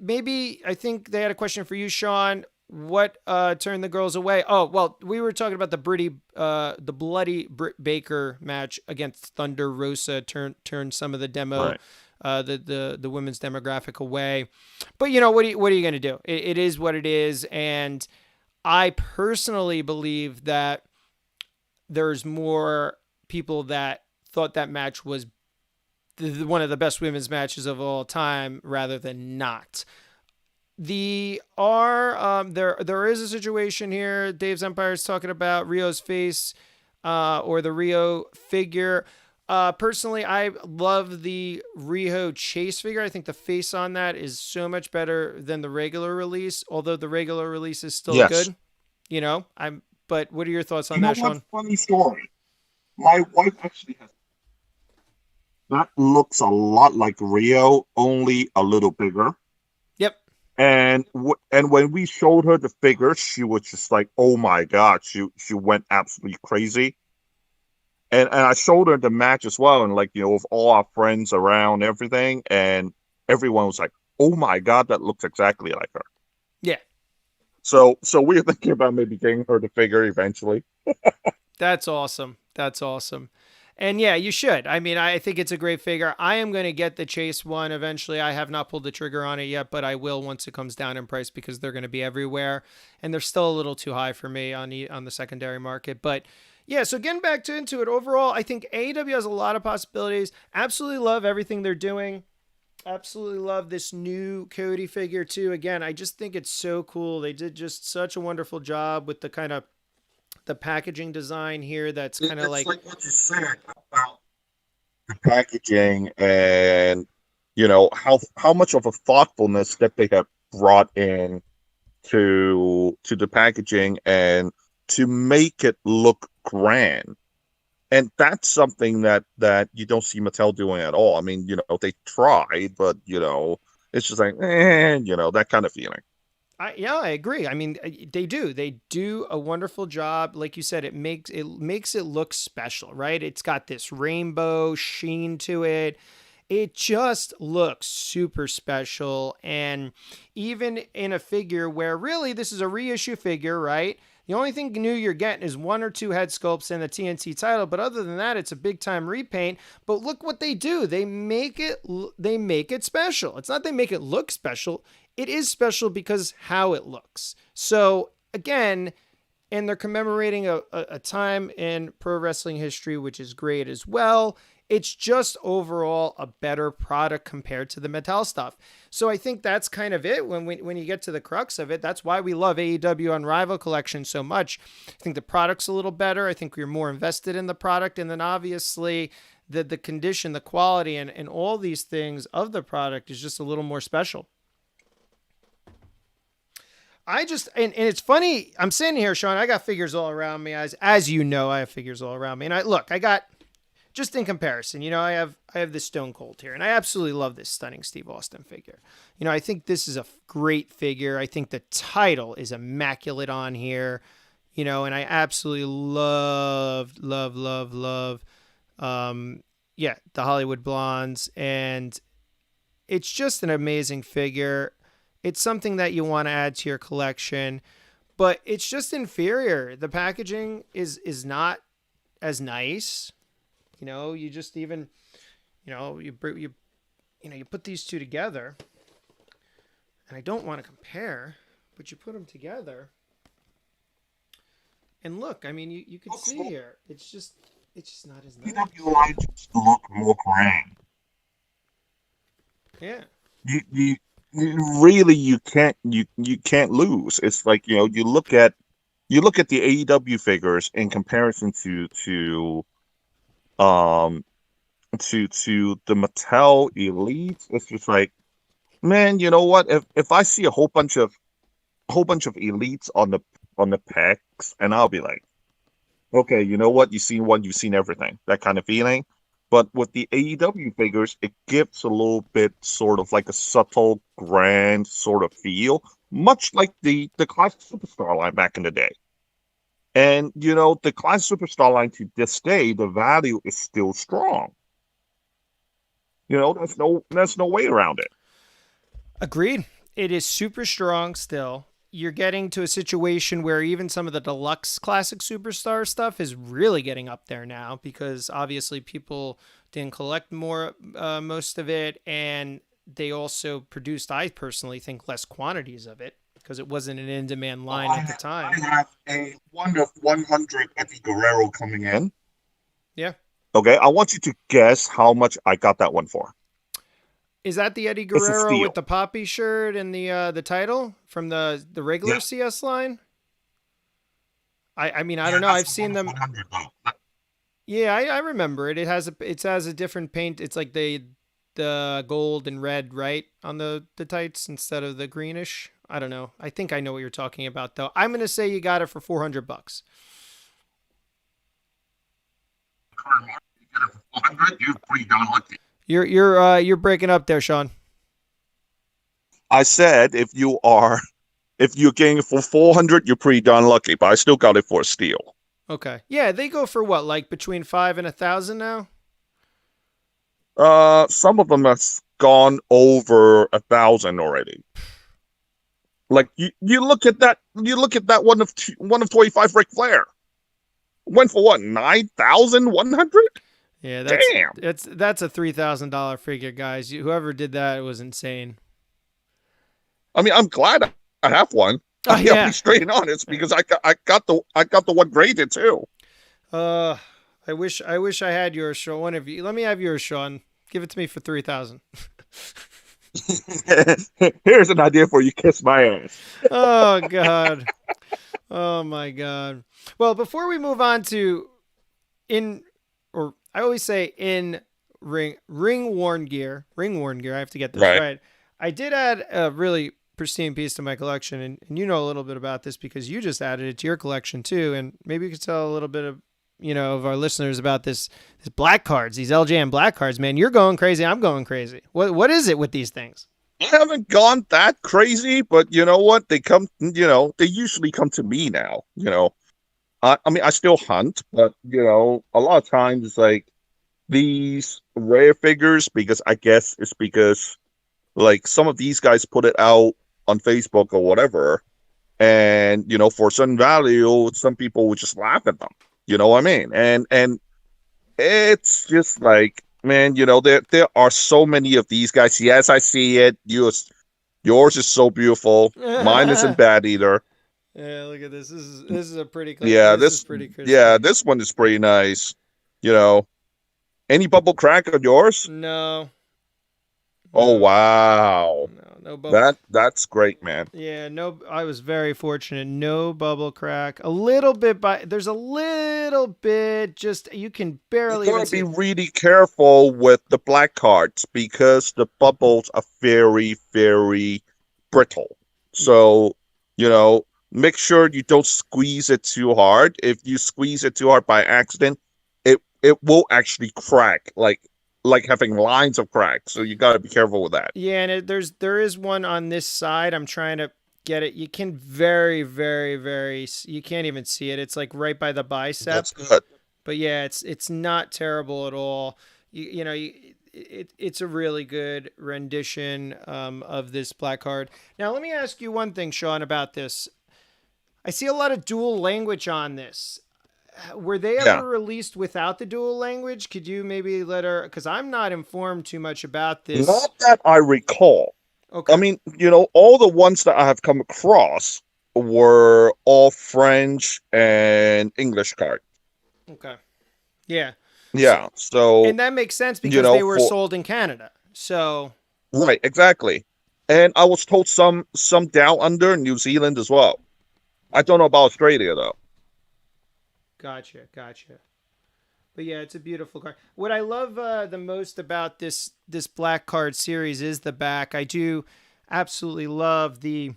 Maybe I think they had a question for you, Sean. What turned the girls away? Oh, well, we were talking about the bloody Britt Baker match against Thunder Rosa turned some of the demo, Right. the women's demographic away. But what are you going to do? It is what it is, and I personally believe that there's more people that thought that match was one of the best women's matches of all time rather than not. There is a situation here. Dave's Empire is talking about Rio's face or the Rio figure. Personally, I love the Rio Chase figure. I think the face on that is so much better than the regular release, although the regular release is still good. But what are your thoughts on that, Sean? Funny story. My wife actually has. That looks a lot like Rio, only a little bigger. Yep. And when we showed her the figure, she was just like, "Oh my god!" She went absolutely crazy. And I showed her the match as well, and with all our friends around, everything, and everyone was like, "Oh my god, that looks exactly like her." Yeah. So we're thinking about maybe getting her the figure eventually. That's awesome. And yeah, you should. I mean, I think it's a great figure. I am going to get the Chase one eventually. I have not pulled the trigger on it yet, but I will once it comes down in price because they're going to be everywhere. And they're still a little too high for me on the secondary market. But yeah, so getting back into it, overall, I think AEW has a lot of possibilities. Absolutely love everything they're doing. Absolutely love this new Cody figure too. Again, I just think it's so cool. They did just such a wonderful job with the kind of the packaging design here. That's kind of like what you said about the packaging and how much of a thoughtfulness that they have brought in to the packaging and to make it look grand. And that's something that you don't see Mattel doing at all. I mean, they tried, but it's just like that kind of feeling. I agree. I mean, they do a wonderful job. Like you said, it makes it look special, right? It's got this rainbow sheen to it. It just looks super special. And even in a figure where really this is a reissue figure, right? The only thing new you're getting is 1 or 2 head sculpts and the TNT title, but other than that, it's a big time repaint. But look what they do. They make it special. It's not they make it look special. It is special because how it looks. So again, and they're commemorating a time in pro wrestling history, which is great as well. It's just overall a better product compared to the Mattel stuff. So I think that's kind of it when you get to the crux of it. That's why we love AEW Unrivaled Collection so much. I think the product's a little better. I think we're more invested in the product. And then obviously the condition, the quality, and all these things of the product is just a little more special. And it's funny, I'm sitting here, Sean, I got figures all around me. As you know, I have figures all around me. And I got, just in comparison, I have this Stone Cold here, and I absolutely love this stunning Steve Austin figure. I think this is a great figure. I think the title is immaculate on here, and I absolutely love, the Hollywood Blondes, and it's just an amazing figure. It's something that you want to add to your collection, but it's just inferior. The packaging is not as nice. You just even, you put these two together, and I don't want to compare, but you put them together, and look, I mean, you can see here, it's just not as nice. PWI just look more grand. Yeah. You can't lose. It's like, you look at the AEW figures in comparison to the Mattel Elites. It's just like, man, you know what? If I see a whole bunch of Elites on the pecs, and I'll be like, okay, you know what? You've seen one, you've seen everything. That kind of feeling. But with the AEW figures, it gives a little bit sort of like a subtle, grand sort of feel, much like the classic Superstar line back in the day. And, the classic Superstar line to this day, the value is still strong. There's no way around it. Agreed. It is super strong still. You're getting to a situation where even some of the deluxe classic Superstar stuff is really getting up there now, because obviously people didn't collect most of it, and they also produced, I personally think, less quantities of it because it wasn't an in-demand line at the time. I have a 1 of 100 Eddie Guerrero coming in. Yeah. Okay, I want you to guess how much I got that one for. Is that the Eddie Guerrero with the poppy shirt and the title from the regular CS line? I mean, I don't know. I've seen them. Yeah, I remember it. It has a different paint. It's like the gold and red, right, on the tights instead of the greenish. I don't know. I think I know what you're talking about, though. I'm gonna say you got it for $400. You're pretty darn lucky. You're breaking up there, Sean. I said if you're getting it for 400, you're pretty darn lucky. But I still got it for a steal. Okay. Yeah, they go for what, like between 5 and 1,000 now? Some of them have gone over 1,000 already. Like you look at that one of 25 Ric Flair. Went for what, 9,100? Yeah, damn. That's a $3,000 figure, guys. Whoever did that was insane. I mean, I'm glad I have one. I'll be straight and honest, because I got the one graded too. I wish I had yours, Sean. One of you. Let me have yours, Sean. Give it to me for $3,000. Here's an idea for you. Kiss my ass. Oh God. Oh my God. Well, before we move on to I always say in ring worn gear. I have to get this right. I did add a really pristine piece to my collection, and you know a little bit about this because you just added it to your collection too. And maybe you could tell a little bit of of our listeners about this black cards, these Ljn Black Cards. Man, you're going crazy. I'm going crazy. What is it with these things? I haven't gone that crazy, but you know what? They come. They usually come to me now. I mean, I still hunt, but a lot of times, like, these rare figures because I guess it's because like some of these guys put it out on Facebook or whatever, and for certain value, some people would just laugh at them. You know what I mean? And it's just like, man, there are so many of these guys. Yes, I see it. Yours is so beautiful. Mine isn't Yeah, bad either. look at this. This is a pretty Yeah, this is pretty crispy. this one is pretty nice. You know, any bubble crack on yours? No, Oh no, wow, no bubble. that's great, man. Yeah, no. I was very fortunate. No bubble crack. A little bit, there's a little bit. Just you can You barely even gotta see be it. really careful with the black cards because the bubbles are very, very brittle. So, you know, make sure you don't squeeze it too hard. If you squeeze it too hard by accident, it will actually crack, like having lines of cracks. So you gotta be careful with that. Yeah, and there is one on this side. I'm trying to get it. You can very, very, very. You can't even see it. It's like right by the bicep. That's good. But yeah, it's not terrible at all. It's a really good rendition of this black card. Now, let me ask you one thing, Sean, about this. I see a lot of dual language on this. Were they Yeah. ever released without the dual language? Could you maybe let her? Because I'm not informed too much about this. Not that I recall. I Okay. mean, all the ones that I have come across were all French and English cards. Okay. Yeah. So, Yeah. So, and that makes sense because they were for sold in Canada. So, right, exactly. And I was told some down under New Zealand as well. I don't know about Australia though. gotcha. But yeah, it's a beautiful card. What I love the most about this black card series is the back. I do absolutely love the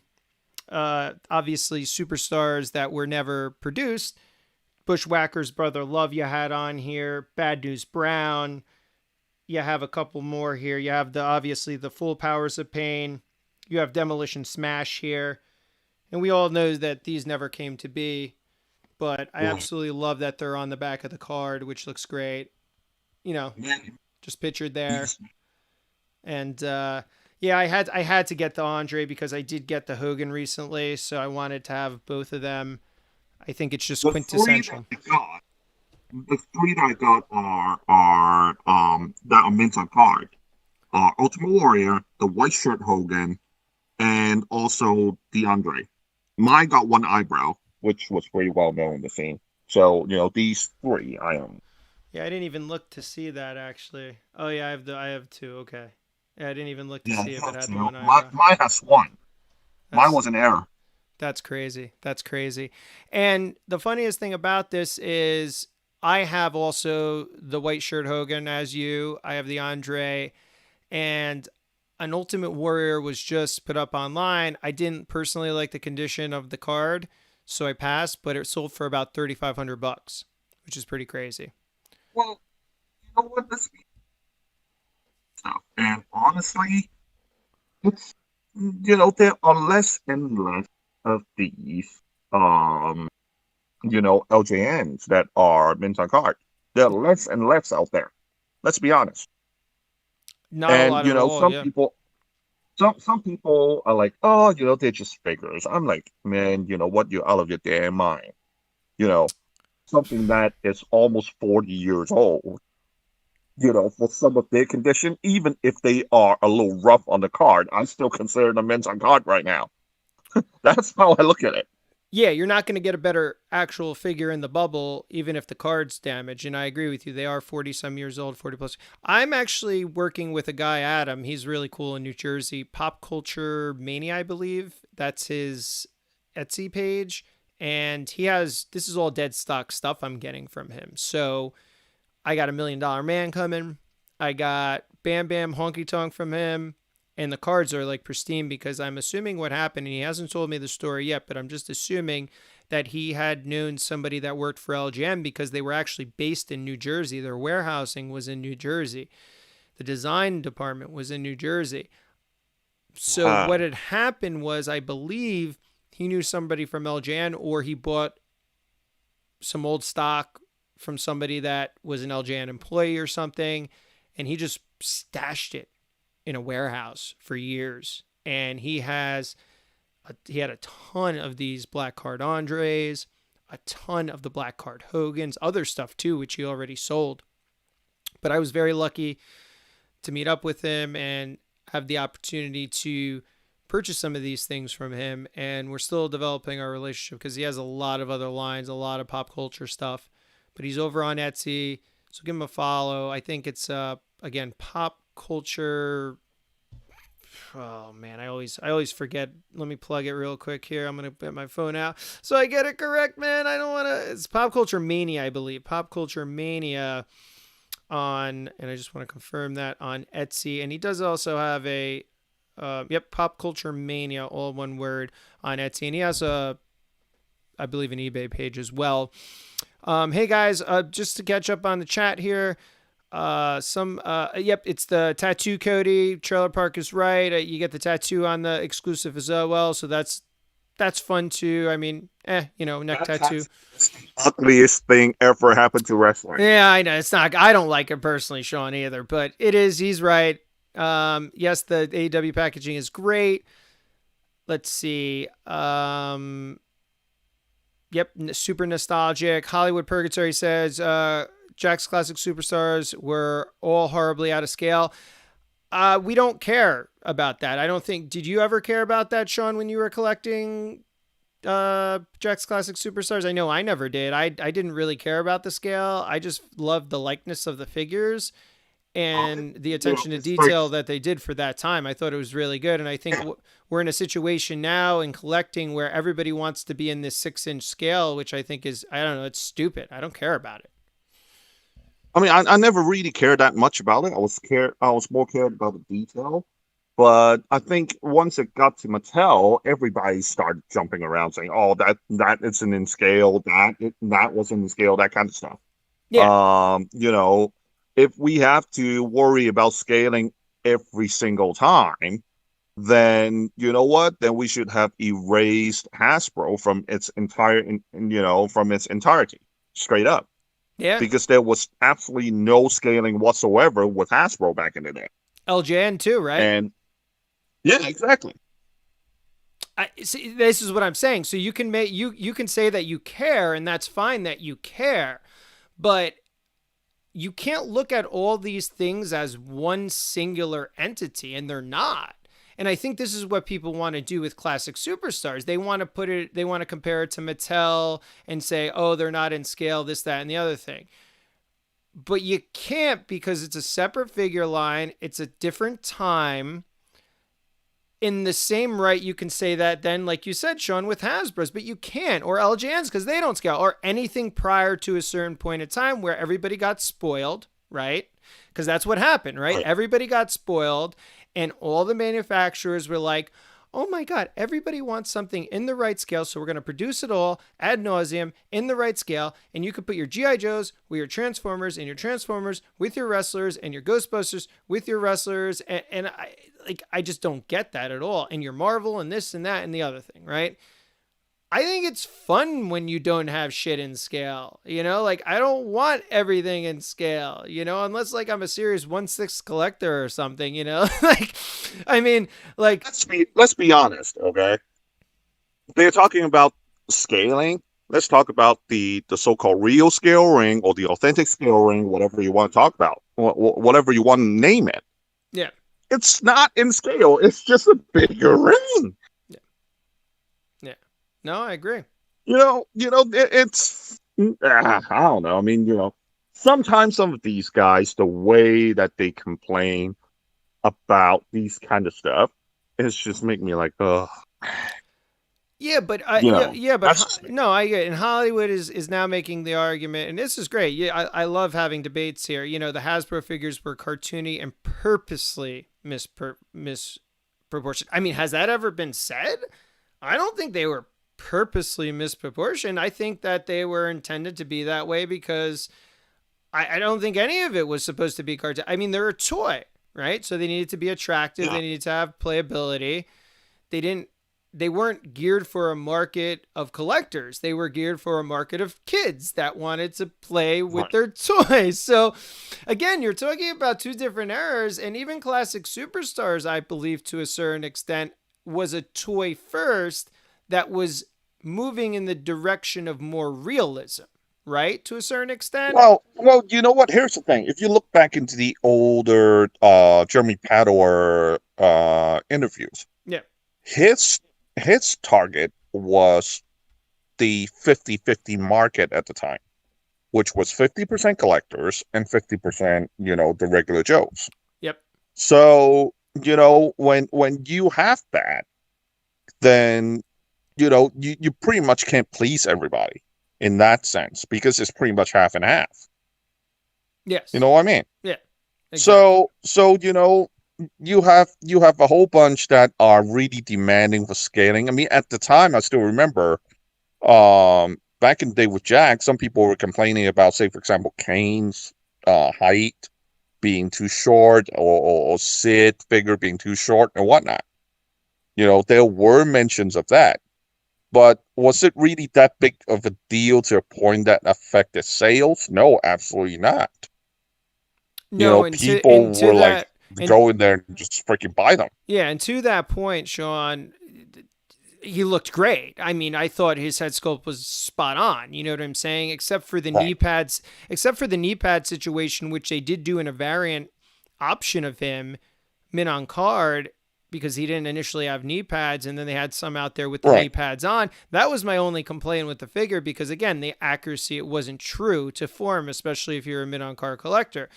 obviously superstars that were never produced. Bushwhacker's brother Love you had on here. Bad News Brown. You have a couple more here. You have obviously the Full Powers of Pain. You have Demolition Smash here. And we all know that these never came to be. But I Right. absolutely love that they're on the back of the card, which looks great. Just pictured there. And yeah, I had to get the Andre because I did get the Hogan recently, so I wanted to have both of them. I think it's just The three that quintessential. I got, the three that I got are that are mint on card. Ultimate Warrior, the White Shirt Hogan, and also DeAndre. Mine got one eyebrow, which was pretty well known in the scene. So, these three I own. Yeah, I didn't even look to see that actually. Oh yeah, I have two. Okay. Yeah, I didn't even look to Yeah, see if it had the two. one eyebrow. Mine has one. Mine That's was an error. that's crazy. That's crazy. And the funniest thing about this is I have also the White Shirt Hogan as you. I have the Andre, and an Ultimate Warrior was just put up online. I didn't personally like the condition of the card, so I passed. But it sold for about $3,500, which is pretty crazy. Well, you know what? This stuff, and honestly, it's there are less and less of these LJNs that are mint on card. There are less and less out there. Let's be honest. Not a And lot at all. some Yeah. people some people are like, oh, they're just figures. I'm like, man, you know what? You're out of your damn mind. You know, something that is almost 40 years old. For some of their condition, even if they are a little rough on the card, I still consider them mint on card right now. That's how I look at it. Yeah, you're not going to get a better actual figure in the bubble, even if the card's damaged. And I agree with you. They are 40 some years old, 40 plus. I'm actually working with a guy, Adam. He's really cool in New Jersey. Pop Culture Mania, I believe. That's his Etsy page. And this is all dead stock stuff I'm getting from him. So I got $1 Million Man coming. I got Bam Bam Honky Tonk from him. And the cards are like pristine because I'm assuming what happened, and he hasn't told me the story yet, but I'm just assuming that he had known somebody that worked for LGM because they were actually based in New Jersey. Their warehousing was in New Jersey. The design department was in New Jersey. So what had happened was, I believe he knew somebody from LGN, or he bought some old stock from somebody that was an LJN employee or something, and he just stashed it in a warehouse for years. And he had a ton of these Black Card Andres, a ton of the Black Card Hogans, other stuff too, which he already sold. But I was very lucky to meet up with him and have the opportunity to purchase some of these things from him. And we're still developing our relationship because he has a lot of other lines, a lot of pop culture stuff. But he's over on Etsy, so give him a follow. I think it's, again, pop culture. Oh man, I always forget. Let me plug it real quick here. I'm gonna get my phone out so I get it correct, man. I don't want to. It's Pop Culture Mania, I believe. Pop Culture Mania and I just want to confirm that on Etsy. And he does also have a, Pop Culture Mania, all one word, on Etsy. And he has I believe, an eBay page as well. Hey guys, just to catch up on the chat here. It's the tattoo, Cody. Trailer Park is right. You get the tattoo on the exclusive as well, so that's fun too. I mean, neck tattoo. Ugliest thing ever happened to wrestling. Yeah, I know. It's not. I don't like it personally, Sean, either, but it is. He's right. Yes, the AEW packaging is great. Let's see. Super nostalgic. Hollywood Purgatory says, Jack's Classic Superstars were all horribly out of scale. We don't care about that. I don't think. Did you ever care about that, Sean, when you were collecting Jack's Classic Superstars? I know I never did. I didn't really care about the scale. I just loved the likeness of the figures and the attention to detail that they did for that time. I thought it was really good. And I think we're in a situation now in collecting where everybody wants to be in this 6-inch scale, which I think is, I don't know, it's stupid. I don't care about it. I mean, I never really cared that much about it. I was more cared about the detail. But I think once it got to Mattel, everybody started jumping around saying, "Oh, that isn't in scale. That wasn't in scale." That kind of stuff. Yeah. If we have to worry about scaling every single time, then you know what? Then we should have erased Hasbro from its entirety, straight up. Yeah. Because there was absolutely no scaling whatsoever with Hasbro back in the day. LJN too, right? And yeah, exactly. See, this is what I'm saying. So you can you can say that you care, and that's fine that you care, but you can't look at all these things as one singular entity, and they're not. And I think this is what people want to do with Classic Superstars. They want to compare it to Mattel and say, "Oh, they're not in scale, this, that, and the other thing." But you can't, because it's a separate figure line. It's a different time. In the same right, you can say that then, like you said, Sean, with Hasbro's, but you can't, or LJNs, because they don't scale, or anything prior to a certain point in time where everybody got spoiled, right? Because that's what happened, right? Everybody got spoiled, and all the manufacturers were like, "Oh my God, everybody wants something in the right scale, so we're going to produce it all ad nauseum in the right scale, and you can put your G.I. Joes with your Transformers, and your Transformers with your wrestlers, and your Ghostbusters with your wrestlers," and I just don't get that at all. And your Marvel and this and that and the other thing, right? I think it's fun when you don't have shit in scale, I don't want everything in scale, unless I'm a serious 1/6 collector or something, Let's be honest, okay? They're talking about scaling. Let's talk about the so-called real scale ring or the authentic scale ring, whatever you want to talk about, whatever you want to name it. Yeah. It's not in scale. It's just a bigger ring. Yeah. No, I agree. It's I don't know. I mean, sometimes some of these guys, the way that they complain about these kind of stuff, it's just making me like, ugh. Yeah, but I get. And Hollywood is now making the argument, and this is great. Yeah, I love having debates here. The Hasbro figures were cartoony and purposely misproportioned. I mean, has that ever been said? I don't think they were purposely misproportioned. I think that they were intended to be that way because I don't think any of it was supposed to be cartoon. I mean, they're a toy, right? So they needed to be attractive. Yeah. They needed to have playability. They didn't they weren't geared for a market of collectors. They were geared for a market of kids that wanted to play with their toys. So again, you're talking about two different eras, and even Classic Superstars, I believe to a certain extent, was a toy first that was moving in the direction of more realism, right? To a certain extent. Well, you know what? Here's the thing. If you look back into the older Jeremy Pador interviews, Yeah. His target was the 50-50 market at the time, which was 50% collectors and 50%, the regular Joes. Yep. So, when you have that, then, you pretty much can't please everybody in that sense, because it's pretty much half and half. Yes. You know what I mean? Yeah. Exactly. So, you have a whole bunch that are really demanding for scaling. I mean, at the time, I still remember, back in the day with Jack, some people were complaining about, say, for example, Kane's height being too short, or Sid figure being too short and whatnot. There were mentions of that. But was it really that big of a deal to a point that affected sales? No, absolutely not. No, people were like go in there and just freaking buy them. Yeah, and to that point, Sean, he looked great. I mean, I thought his head sculpt was spot on. You know what I'm saying? Except for the knee pads, except for the knee pad situation, which they did do in a variant option of him, mint on card, because he didn't initially have knee pads, and then they had some out there with the knee pads on. That was my only complaint with the figure, because again, the accuracy, it wasn't true to form, especially if you're a mint on card collector.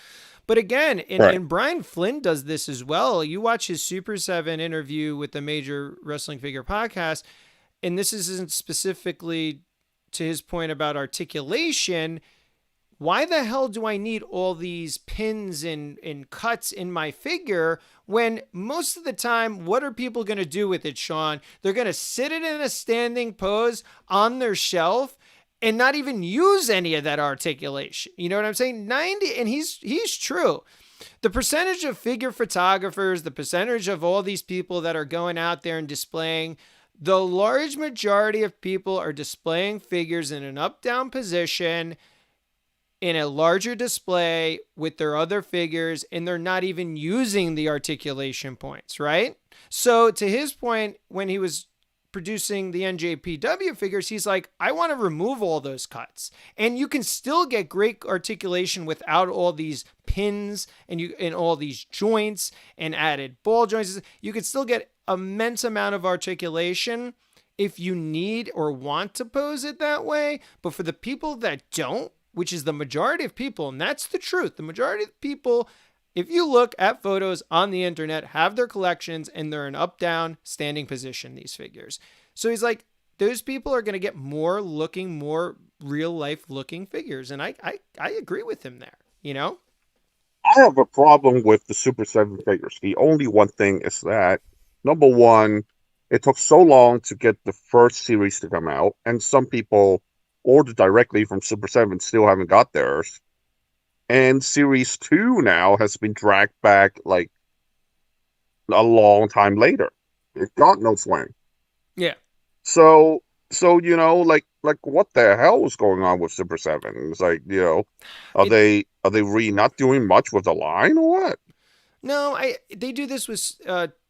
But again, and Brian Flynn does this as well. You watch his Super 7 interview with the Major Wrestling Figure podcast, and this isn't specifically to his point about articulation. Why the hell do I need all these pins and cuts in my figure when most of the time, what are people going to do with it, Sean? They're going to sit it in a standing pose on their shelf and not even use any of that articulation. You know what I'm saying? 90, and he's true. The percentage of figure photographers, the percentage of all these people that are going out there and displaying, the large majority of people are displaying figures in an up-down position in a larger display with their other figures, and they're not even using the articulation points, right? So to his point, when he was producing the NJPW figures, he's like, I want to remove all those cuts, and you can still get great articulation without all these pins and all these joints and added ball joints. You can still get immense amount of articulation if you need or want to pose it that way. But for the people that don't, which is the majority of people, and that's the truth, the majority of people, if you look at photos on the internet, have their collections and they're in up-down standing position, these figures. So he's like, those people are going to get more real-life looking figures. And I agree with him there, you know? I have a problem with the Super 7 figures. The only one thing is that, number one, it took so long to get the first series to come out, and some people ordered directly from Super 7 still haven't got theirs. And Series 2 now has been dragged back like a long time later. God knows when. Yeah. So like what the hell is going on with Super 7? It's like, are they really not doing much with the line or what? No, they do this with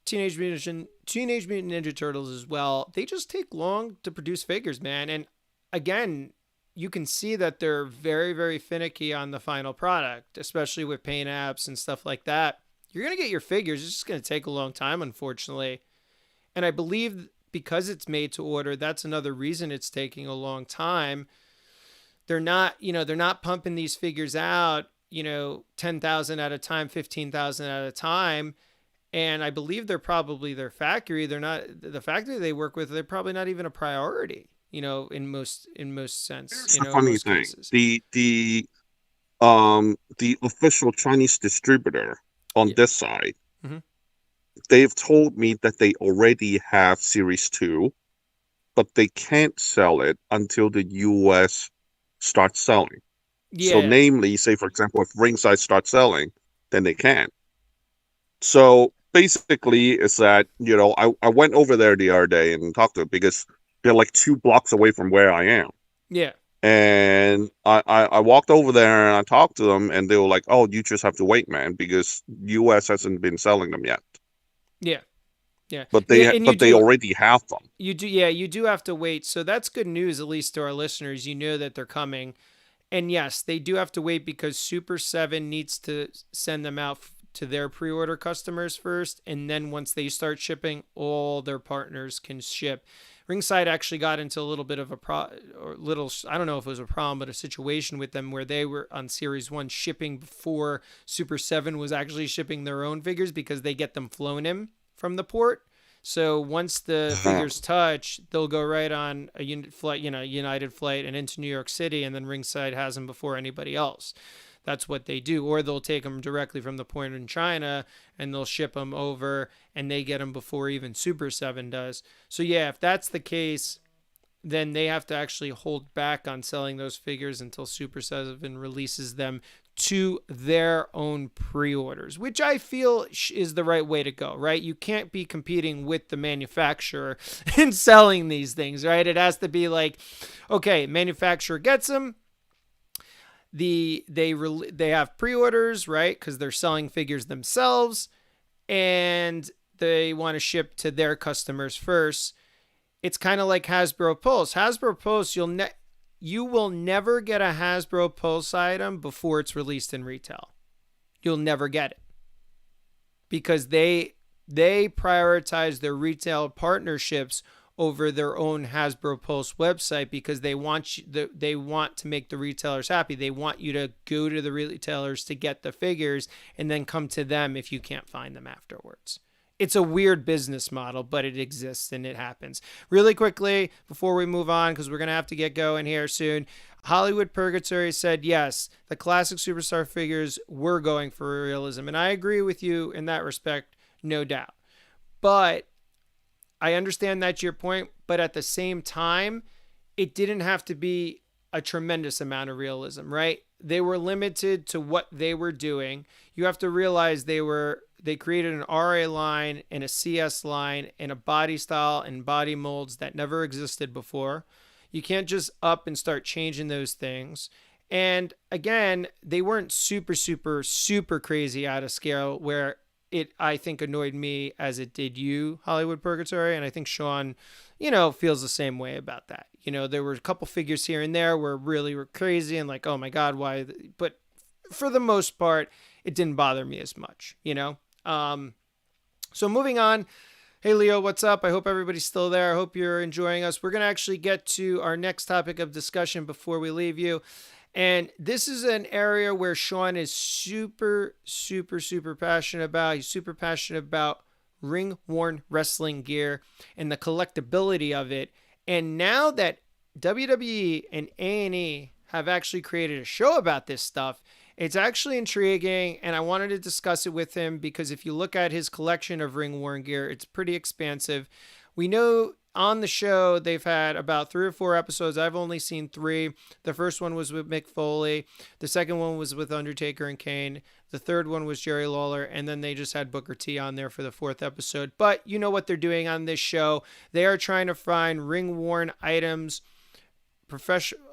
Teenage Mutant Ninja Turtles as well. They just take long to produce figures, man. And again, you can see that they're very, very finicky on the final product, especially with paint apps and stuff like that. You're going to get your figures. It's just going to take a long time, unfortunately. And I believe because it's made to order, that's another reason it's taking a long time. They're not pumping these figures out, 10,000 at a time, 15,000 at a time. And I believe they're probably their factory. They're not the factory they work with. They're probably not even a priority. In most sense. Here's the funny thing. Cases. The official Chinese distributor on this side, they've told me that they already have Series 2, but they can't sell it until the US starts selling. Yeah. So namely, say for example, if Ringside starts selling, then they can. So basically is that, I went over there the other day and talked to them because they're like 2 blocks away from where I am. Yeah. And I walked over there and I talked to them, and they were like, "Oh, you just have to wait, man, because US hasn't been selling them yet." Yeah. Yeah. But Yeah, and they already have them. You do, yeah, you do have to wait. So that's good news, at least to our listeners. You know that they're coming. And yes, they do have to wait because Super 7 needs to send them out to their pre-order customers first, and then once they start shipping, all their partners can ship. Ringside actually got into a little bit of I don't know if it was a problem, but a situation with them where they were on Series 1 shipping before Super 7 was actually shipping their own figures because they get them flown in from the port. So once the figures touch, they'll go right on a United flight and into New York City, and then Ringside has them before anybody else. That's what they do. Or they'll take them directly from the point in China and they'll ship them over, and they get them before even Super 7 does. So yeah, if that's the case, then they have to actually hold back on selling those figures until Super 7 releases them to their own pre-orders, which I feel is the right way to go, right? You can't be competing with the manufacturer in selling these things, right? It has to be like, okay, manufacturer gets them, they have pre-orders, right? Because they're selling figures themselves, and they want to ship to their customers first. It's kind of like Hasbro Pulse. Hasbro Pulse, you will never get a Hasbro Pulse item before it's released in retail. You'll never get it because they prioritize their retail partnerships over their own Hasbro Pulse website because they want to make the retailers happy. They want you to go to the retailers to get the figures and then come to them if you can't find them afterwards. It's a weird business model, but it exists and it happens. Really quickly, before we move on, because we're going to have to get going here soon, Hollywood Purgatory said, yes, the classic Superstar figures were going for realism. And I agree with you in that respect, no doubt. But I understand that's your point. But at the same time, it didn't have to be a tremendous amount of realism, right? They were limited to what they were doing. You have to realize they created an RA line and a CS line and a body style and body molds that never existed before. You can't just up and start changing those things. And again, they weren't super, super, super crazy out of scale where it, I think, annoyed me as it did you, Hollywood Purgatory. And I think Sean, feels the same way about that. There were a couple figures here and there where really were crazy and like, oh my God, why? But for the most part, it didn't bother me as much, So moving on. Hey, Leo, what's up? I hope everybody's still there. I hope you're enjoying us. We're going to actually get to our next topic of discussion before we leave you. And this is an area where Sean is super, super, super passionate about. He's super passionate about ring-worn wrestling gear and the collectability of it. And now that WWE and A&E have actually created a show about this stuff, it's actually intriguing, and I wanted to discuss it with him because if you look at his collection of ring-worn gear, it's pretty expansive. We know on the show they've had about 3 or 4 episodes. I've only seen 3. The first one was with Mick Foley. The second one was with Undertaker and Kane. The third one was Jerry Lawler, and then they just had Booker T on there for the 4th episode. But you know what they're doing on this show. They are trying to find ring-worn items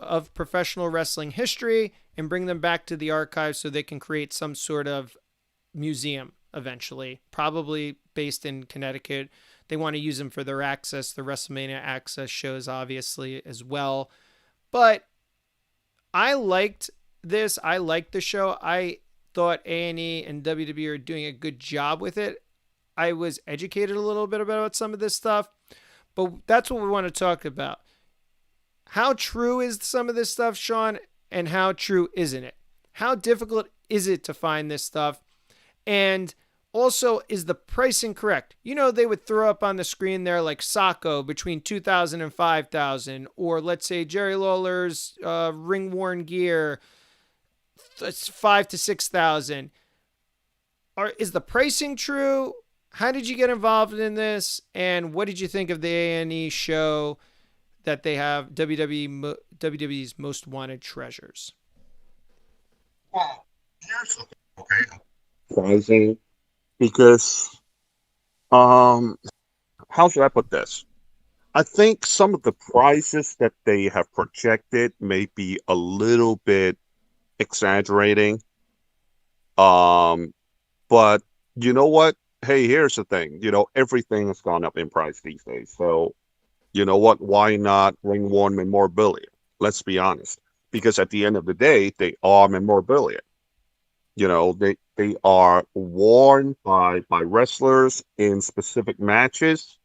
of professional wrestling history and bring them back to the archives so they can create some sort of museum eventually, probably based in Connecticut. They want to use them for their Access, the WrestleMania Access shows, obviously, as well. But I liked this. I liked the show. I thought A&E and WWE are doing a good job with it. I was educated a little bit about some of this stuff, but that's what we want to talk about. How true is some of this stuff, Sean, and how true isn't it? How difficult is it to find this stuff? And also, is the pricing correct? They would throw up on the screen there like Sacco between $2,000 and $5,000, or let's say Jerry Lawler's ring-worn gear, that's $5,000 to $6,000. Is the pricing true? How did you get involved in this? And what did you think of the A&E show that they have, WWE's Most Wanted Treasures? Well, here's the thing, okay? Pricing, because Um, how should I put this? I think some of the prices that they have projected may be a little bit exaggerating. Um, but you know what? Hey, here's the thing. Everything has gone up in price these days. So, you know what? Why not ring one memorabilia? Let's be honest. Because at the end of the day, they are memorabilia. They are worn by wrestlers in specific matches,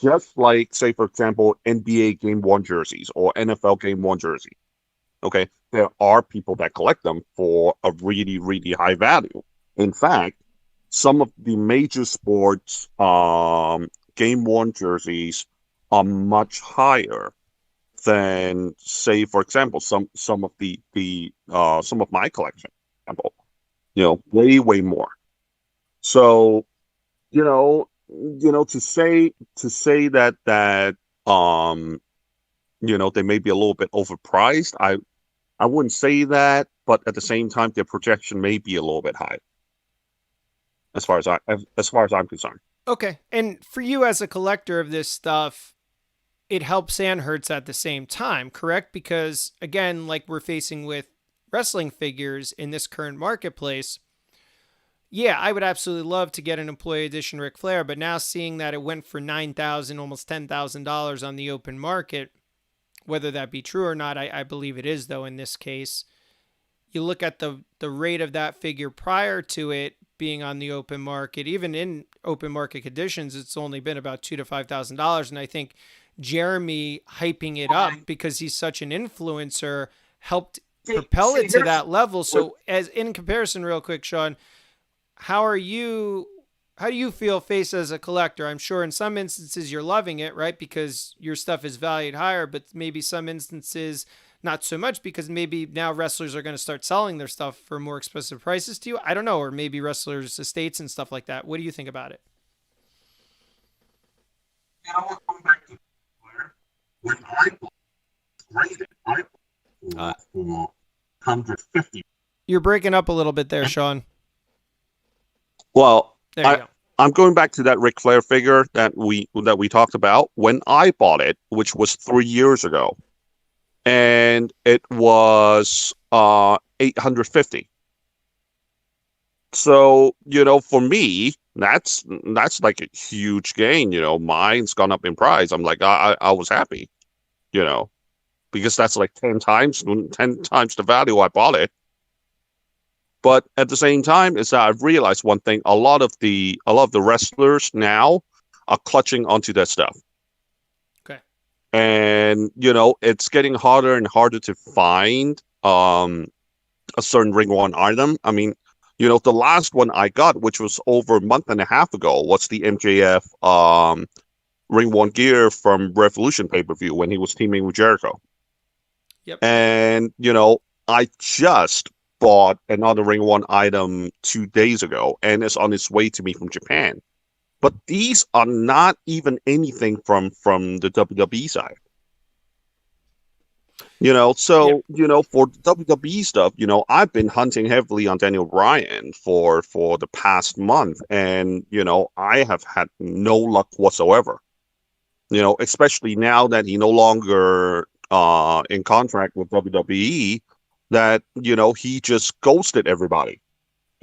just like, say, for example, NBA Game 1 jerseys or NFL Game 1 jersey. Okay, there are people that collect them for a really, really high value. In fact, some of the major sports Game 1 jerseys are much higher than, say, for example, some of some of my collection. For example, way, way more. So, to say that they may be a little bit overpriced. I wouldn't say that, but at the same time, their projection may be a little bit high, as far as I'm concerned. Okay. And for you as a collector of this stuff, it helps and hurts at the same time, correct? Because again, like we're facing with wrestling figures in this current marketplace, yeah, I would absolutely love to get an employee edition Ric Flair, but now seeing that it went for $9,000, almost $10,000 on the open market, whether that be true or not, I believe it is, though, in this case. You look at the rate of that figure prior to it being on the open market, even in open market conditions, it's only been about $2,000 to $5,000. And I think Jeremy hyping it up because he's such an influencer helped propel it to that level. So as in comparison, real quick, Sean, how do you feel faced as a collector? I'm sure in some instances you're loving it, right? Because your stuff is valued higher, but maybe some instances not so much because maybe now wrestlers are going to start selling their stuff for more expensive prices to you. I don't know, or maybe wrestlers' estates and stuff like that. What do you think about it? Going back to when I graded, I for 150. You're breaking up a little bit there, Sean. Well, there you go. I'm going back to that Ric Flair figure that we talked about. When I bought it, which was 3 years ago, and it was $850. So, for me, that's like a huge gain. Mine's gone up in price. I'm like, I was happy, because that's like 10 times the value I bought it. But at the same time, is that I've realized one thing: a lot of the wrestlers now are clutching onto that stuff. Okay. And it's getting harder and harder to find a certain Ring One item. I mean, the last one I got, which was over a month and a half ago, was the MJF Ring One gear from Revolution pay-per-view when he was teaming with Jericho. Yep. And I just bought another Ring One item 2 days ago, and it's on its way to me from Japan. But these are not even anything from the WWE side. So, yep. For WWE stuff, I've been hunting heavily on Daniel Bryan for the past month, and, I have had no luck whatsoever. Especially now that he no longer in contract with WWE, that, he just ghosted everybody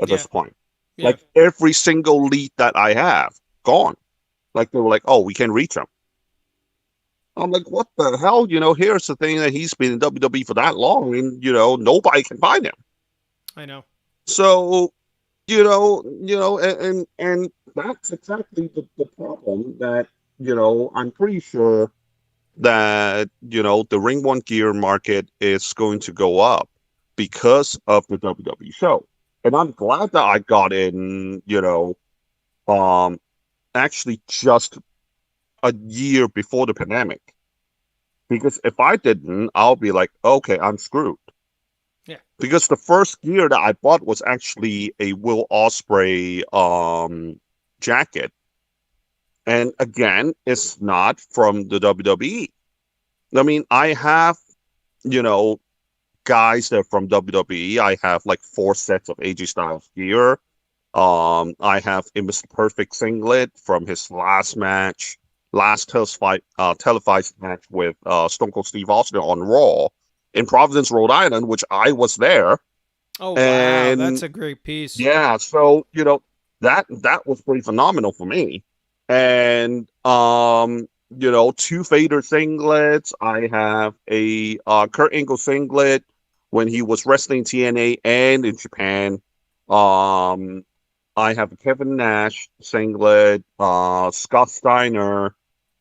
at this point. Yeah. Like every single lead that I have, gone. Like they were like, oh, we can reach him. I'm like, what the hell? Here's the thing that he's been in WWE for that long, and nobody can find him. I know. So, and that's exactly the problem that, I'm pretty sure that, the Ring One gear market is going to go up because of the WWE show. And I'm glad that I got in, actually just a year before the pandemic. Because if I didn't, I'll be like, okay, I'm screwed. Yeah. Because the first gear that I bought was actually a Will Ospreay jacket. And again, it's not from the WWE. I mean, I have, guys that are from WWE. I have like 4 sets of AJ Styles gear. I have a Mr. Perfect singlet from his last televised match with Stone Cold Steve Austin on Raw in Providence, Rhode Island, which I was there. Oh wow, that's And a great piece. yeah, so that was pretty phenomenal for me. And two Vader singlets. I have a Kurt Angle singlet when he was wrestling TNA and in Japan. Um, I have a Kevin Nash singlet, Scott Steiner,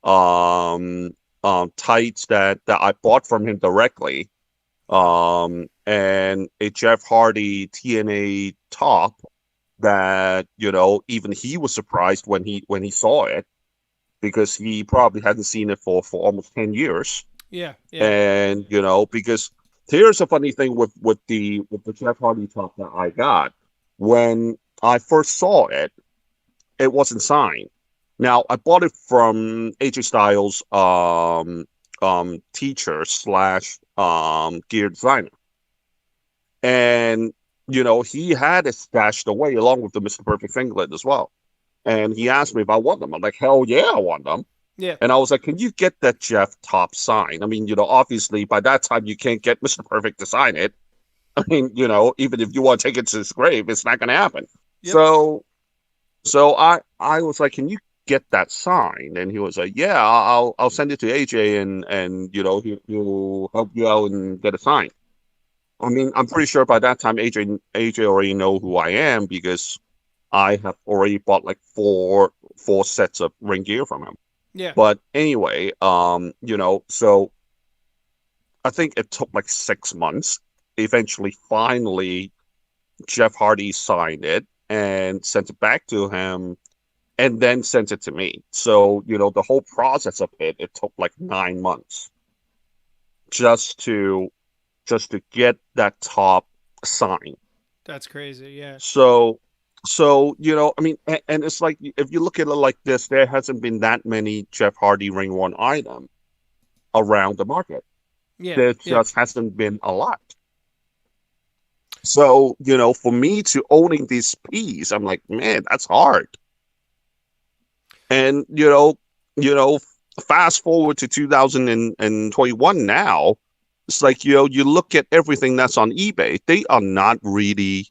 tights that I bought from him directly, and a Jeff Hardy TNA top that even he was surprised when he saw it because he probably hadn't seen it for almost 10 years. Yeah, yeah, And because here's a funny thing with the Jeff Hardy top that I got when I first saw it, it wasn't signed. Now I bought it from AJ Styles, teacher slash gear designer, and he had it stashed away along with the Mr. Perfect singlet as well. And he asked me if I want them. I'm like, hell yeah, I want them. yeah. And I was like, can you get that Jeff top sign? I mean, obviously by that time you can't get Mr. Perfect to sign it. I mean, even if you want to take it to his grave, it's not going to happen. Yep. So I was like, can you get that signed? And he was like, yeah, I'll send it to AJ and he'll help you out and get a sign. I mean, I'm pretty sure by that time AJ already know who I am because I have already bought like four sets of ring gear from him. Yeah. But anyway, so I think it took like 6 months. Eventually, finally, Jeff Hardy signed it and sent it back to him and then sent it to me. So, the whole process of it took like 9 months just to get that top signed. That's crazy. Yeah. So, I mean, and it's like, if you look at it like this, there hasn't been that many Jeff Hardy Ring One item around the market. Yeah. There just hasn't been a lot. So, for me to owning this piece, I'm like, man, that's hard. And, fast forward to 2021 now, it's like, you look at everything that's on eBay, they are not really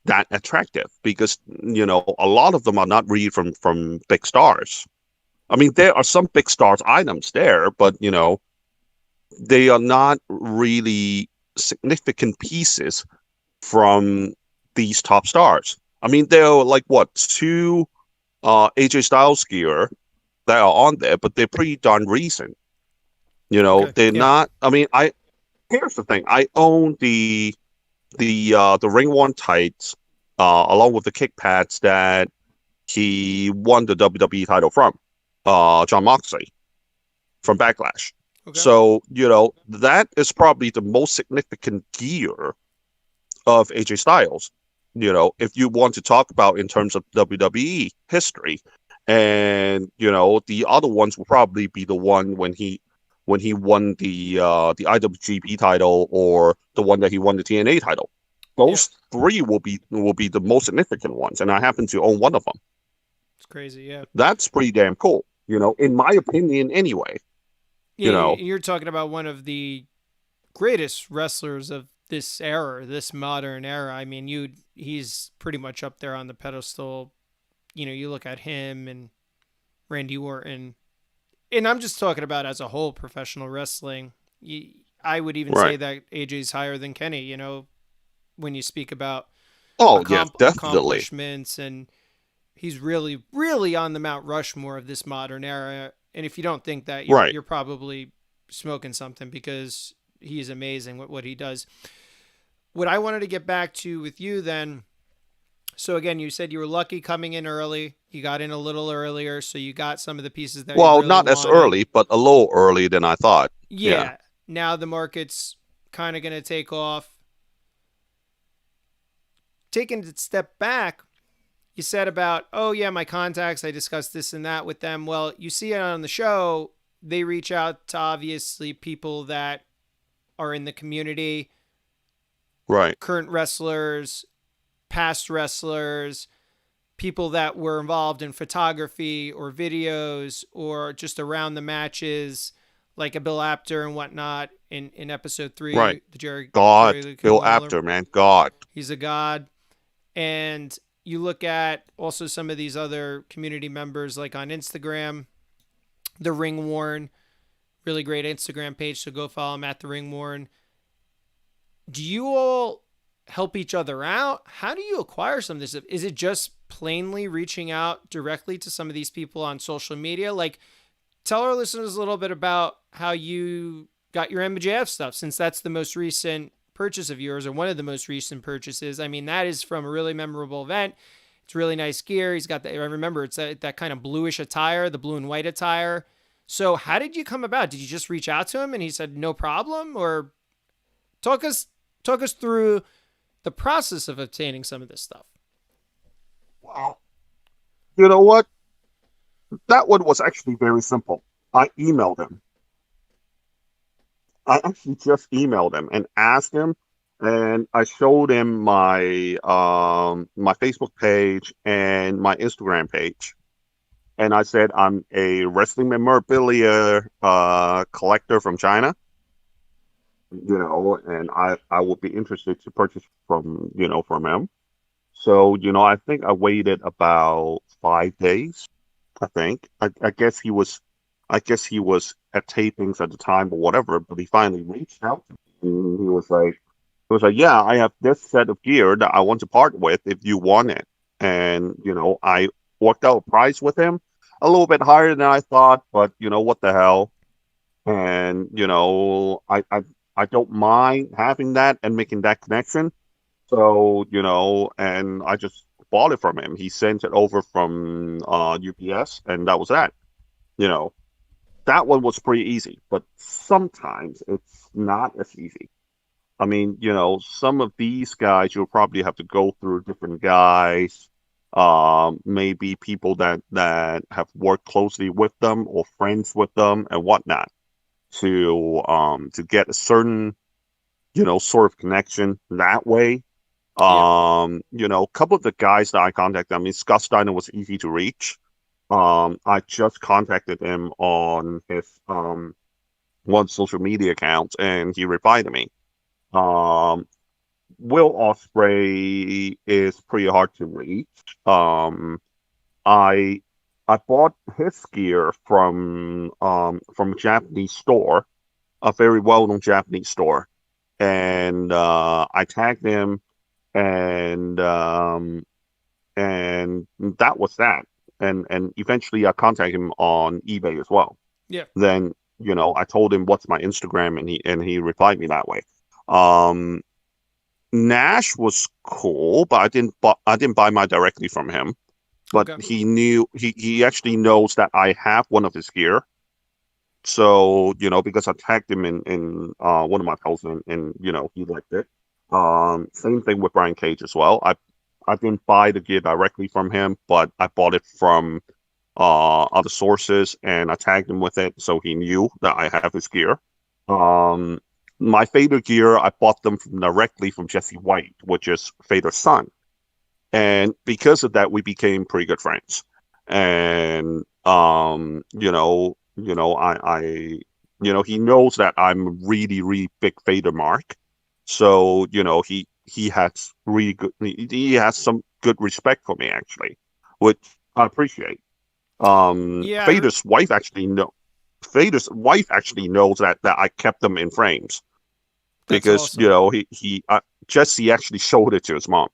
that attractive because, a lot of them are not really from big stars. I mean, there are some big stars items there, but, they are not really significant pieces from these top stars. I mean, there are like two AJ Styles gear that are on there, but they're pretty darn recent. They're not. I mean, here's the thing. I own the Ring One tights along with the kick pads that he won the WWE title from Jon Moxley from Backlash. Okay. So that is probably the most significant gear of AJ Styles, if you want to talk about in terms of WWE history. And, the other ones will probably be the one when he won the IWGP title or the one that he won the TNA title. Those three will be the most significant ones. And I happen to own one of them. It's crazy. Yeah. That's pretty damn cool, in my opinion anyway. Yeah, you're talking about one of the greatest wrestlers of this era, this modern era. I mean, he's pretty much up there on the pedestal. You look at him and Randy Orton, and I'm just talking about as a whole professional wrestling. I would even say that AJ's higher than Kenny, when you speak about definitely accomplishments, and he's really, really on the Mount Rushmore of this modern era. And if you don't think that, you're probably smoking something because he's amazing with what he does. What I wanted to get back to with you then, so again, you said you were lucky coming in early. You got in a little earlier, so you got some of the pieces that you really not as early, but a little earlier than I thought. Yeah. Now the market's kind of going to take off. Taking a step back, you said about, oh yeah, my contacts, I discussed this and that with them. Well, you see it on the show, they reach out to obviously people that are in the community, right? Current wrestlers, past wrestlers. people that were involved in photography or videos or just around the matches, like a Bill Apter and whatnot in episode 3, Right. the Jerry God. Lee King Bill Lawler. Apter, man. God. He's a god. And you look at also some of these other community members, like on Instagram, the Ring Worn, really great Instagram page. So go follow him at the Ring Worn. Do you all help each other out? How do you acquire some of this stuff? Is it just plainly reaching out directly to some of these people on social media? Like, tell our listeners a little bit about how you got your MJF stuff, since that's the most recent purchase of yours, or one of the most recent purchases. I mean, that is from a really memorable event. It's really nice gear. He's got I remember it's that kind of bluish attire, the blue and white attire. So how did you come about? Did you just reach out to him and he said, no problem? Or talk us through the process of obtaining some of this stuff. Wow. You know what? That one was actually very simple. I emailed him. I actually just emailed him and asked him, and I showed him my my Facebook page and my Instagram page. And I said, I'm a wrestling memorabilia collector from China, and I would be interested to purchase from him. So, I think I waited about 5 days. I guess he was at tapings at the time or whatever, but he finally reached out to me. And he was like, yeah, I have this set of gear that I want to part with if you want it. And, I worked out a price with him a little bit higher than I thought, but what the hell? And, I don't mind having that and making that connection. So, and I just bought it from him. He sent it over from UPS, and that was that. That one was pretty easy, but sometimes it's not as easy. I mean, some of these guys, you'll probably have to go through different guys, maybe people that have worked closely with them or friends with them and whatnot to get a certain, sort of connection that way. A couple of the guys that I contacted, I mean, Scott Steiner was easy to reach. I just contacted him on his one social media account, and he replied to me. Will Ospreay is pretty hard to reach. I bought his gear from a Japanese store, a very well-known Japanese store, and I tagged him, and that was that. And eventually I contacted him on eBay as well. Yeah. Then, I told him what's my Instagram, and he replied me that way. Nash was cool, but I didn't buy mine directly from him. But Okay. he actually knows that I have one of his gear. So, because I tagged him in one of my posts, and he liked it. Same thing with Brian Cage as well. I didn't buy the gear directly from him, but I bought it from other sources, and I tagged him with it, so he knew that I have his gear. My Vader gear, I bought them directly from Jesse White, which is Vader's son, and because of that, we became pretty good friends. And he knows that I'm really, really big Vader mark, so he has really good. He has some good respect for me, actually, which I appreciate. Yeah. Vader's wife actually knows that I kept them in frames, because awesome. Jesse actually showed it to his mom.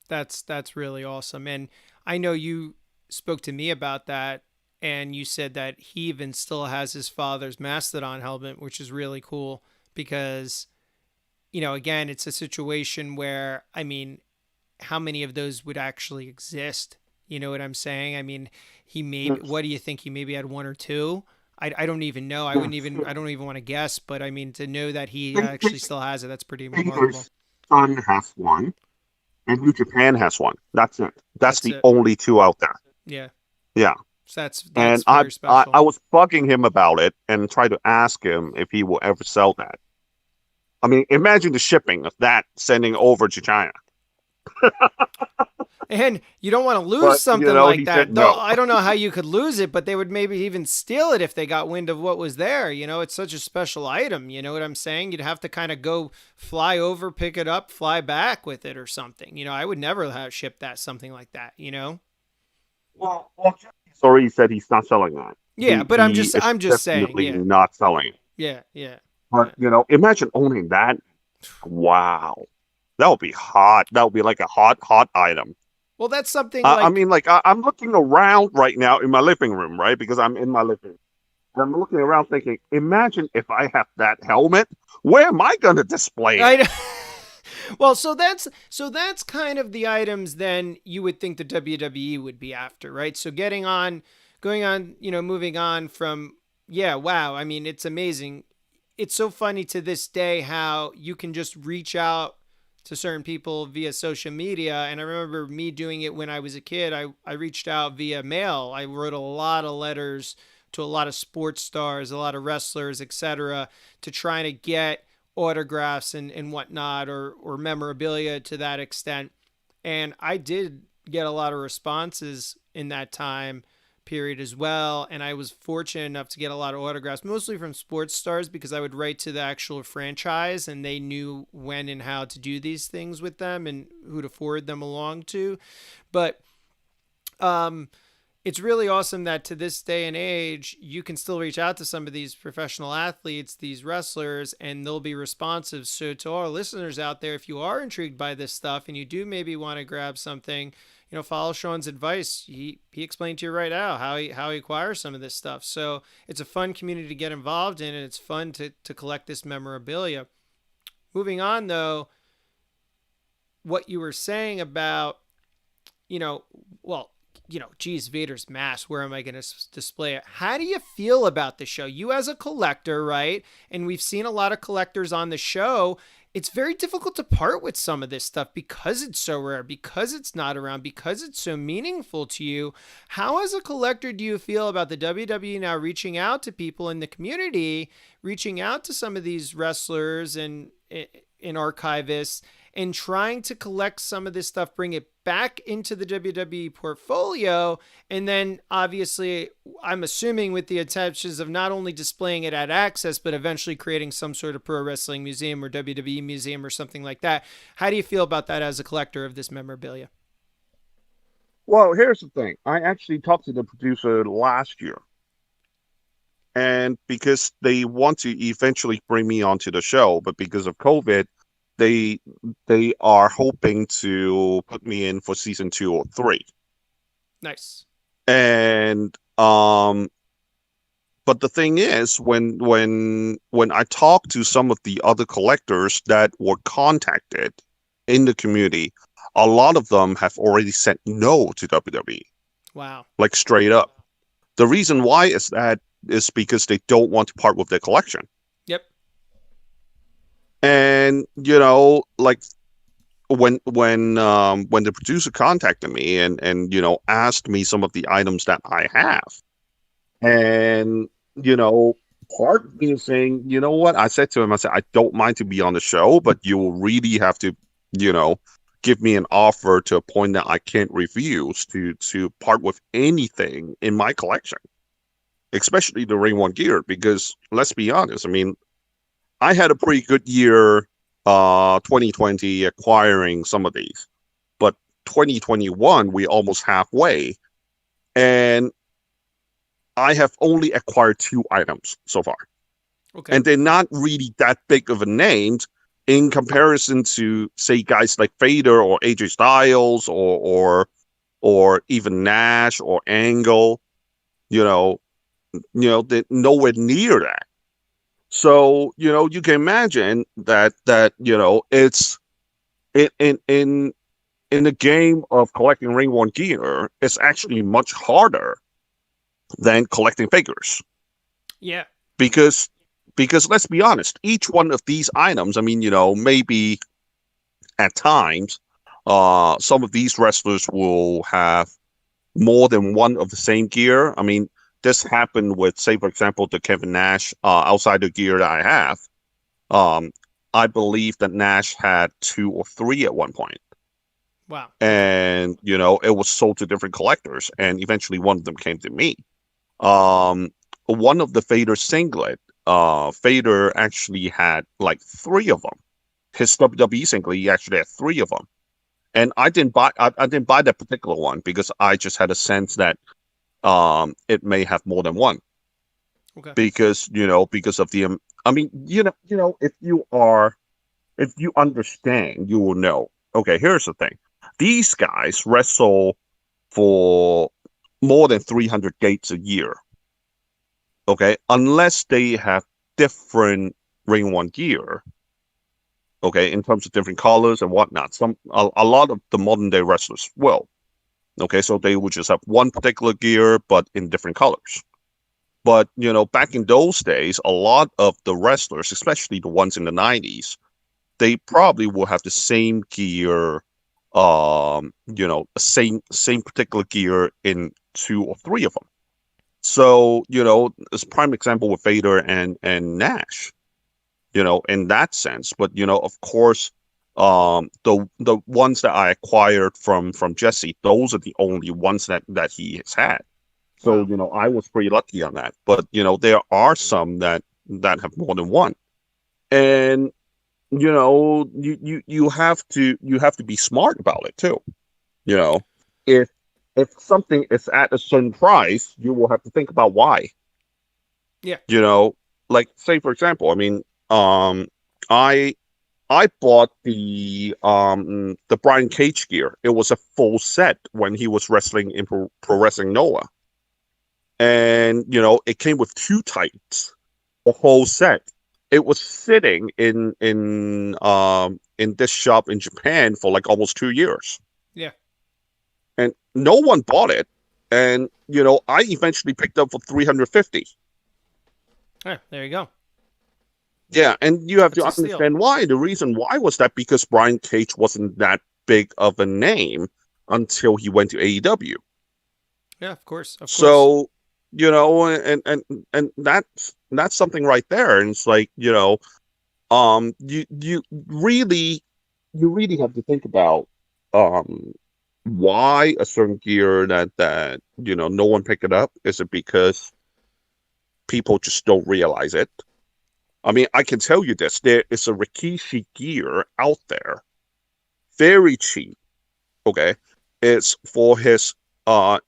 That's really awesome. And I know you spoke to me about that, and you said that he even still has his father's Mastodon helmet, which is really cool because, again, it's a situation where, I mean, how many of those would actually exist? You know what I'm saying? I mean, what do you think? He maybe had one or two? I don't even know. I don't even want to guess, but I mean, to know that he actually still has it, that's pretty remarkable. Vader's son has one, and New Japan has one. That's it. That's the it. only two out there. Yeah. Yeah. So that's And very special. I was bugging him about it and tried to ask him if he will ever sell that. I mean, imagine the shipping of that sending over to China. And you don't want to lose But, something like he that. said Though no. I don't know how you could lose it, but they would maybe even steal it if they got wind of what was there. It's such a special item. You know what I'm saying? You'd have to kind of go fly over, pick it up, fly back with it or something. I would never have shipped something like that. Well, he's already said he's not selling that. Yeah, but He is I'm just saying. definitely Yeah, not selling it. yeah, yeah. But, imagine owning that. Wow. That would be hot. That would be like a hot, hot item. Well, that's something I like mean, I'm looking around right now in my living room, right? Because I'm in my living room. And I'm looking around thinking, imagine if I have that helmet. Where am I going to display it? I. Well, so that's kind of the items then you would think the WWE would be after, right? So going on, moving on from, yeah, wow. I mean, it's amazing. It's so funny to this day how you can just reach out to certain people via social media. And I remember me doing it when I was a kid. I reached out via mail. I wrote a lot of letters to a lot of sports stars, a lot of wrestlers, etc., to try to get autographs and whatnot, or memorabilia to that extent. And I did get a lot of responses in that time period as well. And I was fortunate enough to get a lot of autographs, mostly from sports stars, because I would write to the actual franchise and they knew when and how to do these things with them and who to forward them along to. But it's really awesome that to this day and age, you can still reach out to some of these professional athletes, these wrestlers, and they'll be responsive. So to our listeners out there, if you are intrigued by this stuff and you do maybe want to grab something, follow Sean's advice. He explained to you right now how he acquires some of this stuff. So it's a fun community to get involved in, and it's fun to collect this memorabilia. Moving on, though, what you were saying about, geez, Vader's mask, where am I going to display it? How do you feel about the show? You as a collector, right? And we've seen a lot of collectors on the show. It's very difficult to part with some of this stuff because it's so rare, because it's not around, because it's so meaningful to you. How, as a collector, do you feel about the WWE now reaching out to people in the community, reaching out to some of these wrestlers and archivists, and trying to collect some of this stuff, bring it back into the WWE portfolio, and then obviously, I'm assuming with the intentions of not only displaying it at Access, but eventually creating some sort of pro wrestling museum or WWE museum or something like that. How do you feel about that as a collector of this memorabilia? Well, here's the thing. I actually talked to the producer last year. And because they want to eventually bring me onto the show, but because of COVID, they are hoping to put me in for season 2 or 3. Nice. And but the thing is, when I talked to some of the other collectors that were contacted in the community, a lot of them have already said no to WWE. Wow. Like straight up. The reason why is because they don't want to part with their collection. Yep. And like when the producer contacted me and asked me some of the items that I have, and part of me is saying, you know what? I said to him, I said, I don't mind to be on the show, but you will really have to, give me an offer to a point that I can't refuse to part with anything in my collection, especially the Ring 1 gear, because let's be honest, I mean, I had a pretty good year, 2020, acquiring some of these. But 2021, we almost halfway. And I have only acquired 2 items so far. Okay. And they're not really that big of a names in comparison to, say, guys like Vader or AJ Styles or even Nash or Angle. They're nowhere near that. So, you can imagine that it's in the game of collecting Ring 1 gear, it's actually much harder than collecting figures. Yeah. Because let's be honest, each one of these items, I mean, maybe at times, some of these wrestlers will have more than one of the same gear. I mean, this happened with, say, for example, the Kevin Nash outsider gear that I have. I believe that Nash had 2 or 3 at one point. Wow. And it was sold to different collectors, and eventually one of them came to me. One of the Vader singlet, Vader actually had like three of them. His WWE singlet, he actually had three of them, and I didn't buy. I didn't buy that particular one because I just had a sense that it may have more than one. Okay. Because because of the I mean, if you understand, you will know. Okay, here's the thing: these guys wrestle for more than 300 dates a year. Okay, unless they have different Ring One gear. Okay, in terms of different colors and whatnot. A lot of the modern day wrestlers will. Okay, so they would just have one particular gear but in different colors. But back in those days, a lot of the wrestlers, especially the ones in the 90s, they probably will have the same gear, same particular gear in two or three of them. So, as a prime example with Vader and Nash, in that sense. But of course, the ones that I acquired from Jesse, those are the only ones that he has had. So Wow. I was pretty lucky on that. But there are some that have more than one, and you have to be smart about it too. If something is at a certain price, you will have to think about why. Yeah. Like say for example, I mean, I bought the Bryan Cage gear. It was a full set when he was wrestling in Pro Wrestling Noah, and it came with two tights, the whole set. It was sitting in this shop in Japan for like almost 2 years, Yeah. and no one bought it. And I eventually picked up for 350. All right, there you go. Yeah, and you have to That's a steal. understand why. The reason why was that because Bryan Cage wasn't that big of a name until he went to AEW. Yeah, of course. Of course. So, and that's something right there. And it's like, you really have to think about why a certain gear that no one picked it up. Is it because people just don't realize it? I mean, I can tell you this. There is a Rikishi gear out there, very cheap. Okay. It's for his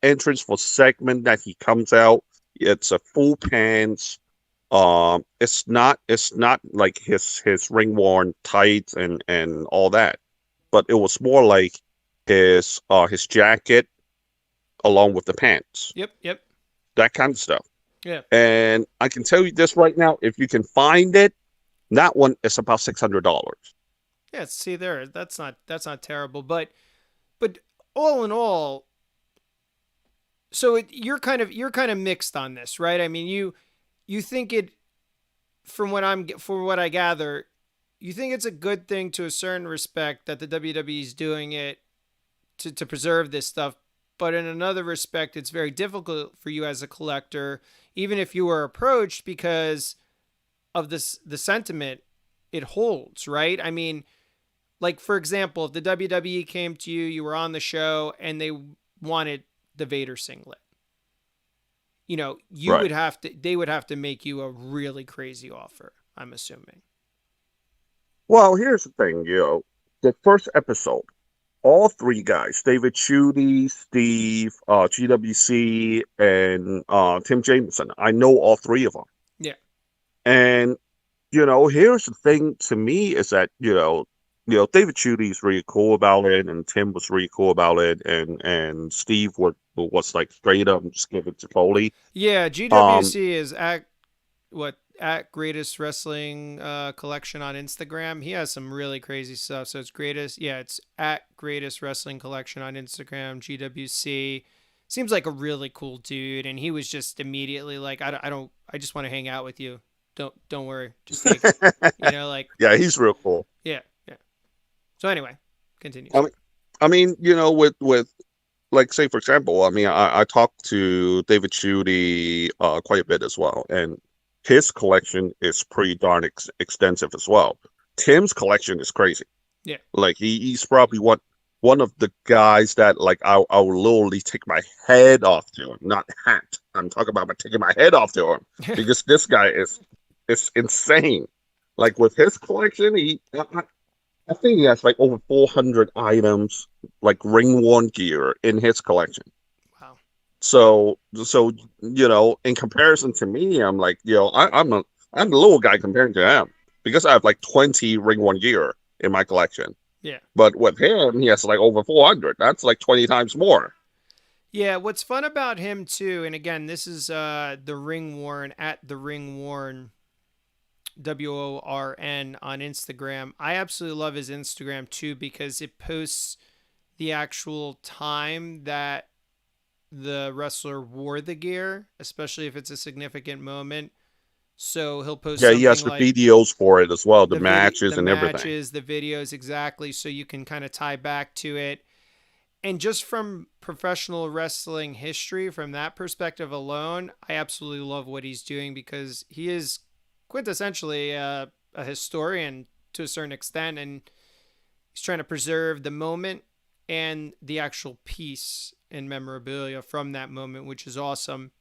entrance for segment that he comes out. It's a full pants. It's not like his ring worn tights and all that. But it was more like his jacket along with the pants. Yep. Yep. That kind of stuff. Yeah. And I can tell you this right now, if you can find it, that one is about $600. Yeah. See there. That's not terrible. But all in all, so you're kind of mixed on this, right? I mean, you think it, from what I gather, you think it's a good thing to a certain respect that the WWE is doing it to preserve this stuff, but in another respect, it's very difficult for you as a collector, even if you were approached, because of the sentiment it holds, right? I mean, like for example, if the WWE came to you, you were on the show, and they wanted the Vader singlet, you Right. would have to, they would have to make you a really crazy offer, I'm assuming. Well, here's the thing, the first episode, all three guys, David Chudy, Steve, GWC, and Tim Jameson, I know all three of them. Yeah. And here's the thing to me is that David Chudy is really cool about it, and Tim was really cool about it, and Steve was like straight up and just give it to Cody. Yeah, GWC is at Greatest Wrestling Collection on Instagram. He has some really crazy stuff. So it's at Greatest Wrestling Collection on Instagram. GWC seems like a really cool dude, and he was just immediately like, I just want to hang out with you. Don't worry, just take it. Like, yeah, he's real cool. Yeah. So anyway, continue. I mean, with like, say for example, I mean, I talked to David Chudy quite a bit as well, and his collection is pretty darn extensive as well. Tim's collection is crazy. Yeah. Like he's probably one one of the guys that like I'll literally take my head off to him, not hat. I'm talking about taking my head off to him because this guy is insane. Like with his collection, I think he has like over 400 items, like ring worn gear in his collection. Wow. So in comparison to me, I'm like, I'm the little guy compared to him because I have like 20 ring worn gear in my collection. Yeah. But with him, he has like over 400. That's like 20 times more. Yeah, what's fun about him too, and again, this is the Ring Worn at the Ring Worn WORN on Instagram. I absolutely love his Instagram too because it posts the actual time that the wrestler wore the gear, especially if it's a significant moment. So he'll post he has the like videos for it as well, the matches and everything. The videos, exactly, so you can kind of tie back to it. And just from professional wrestling history, from that perspective alone, I absolutely love what he's doing because he is quintessentially a historian to a certain extent, and he's trying to preserve the moment and the actual piece and memorabilia from that moment, which is awesome.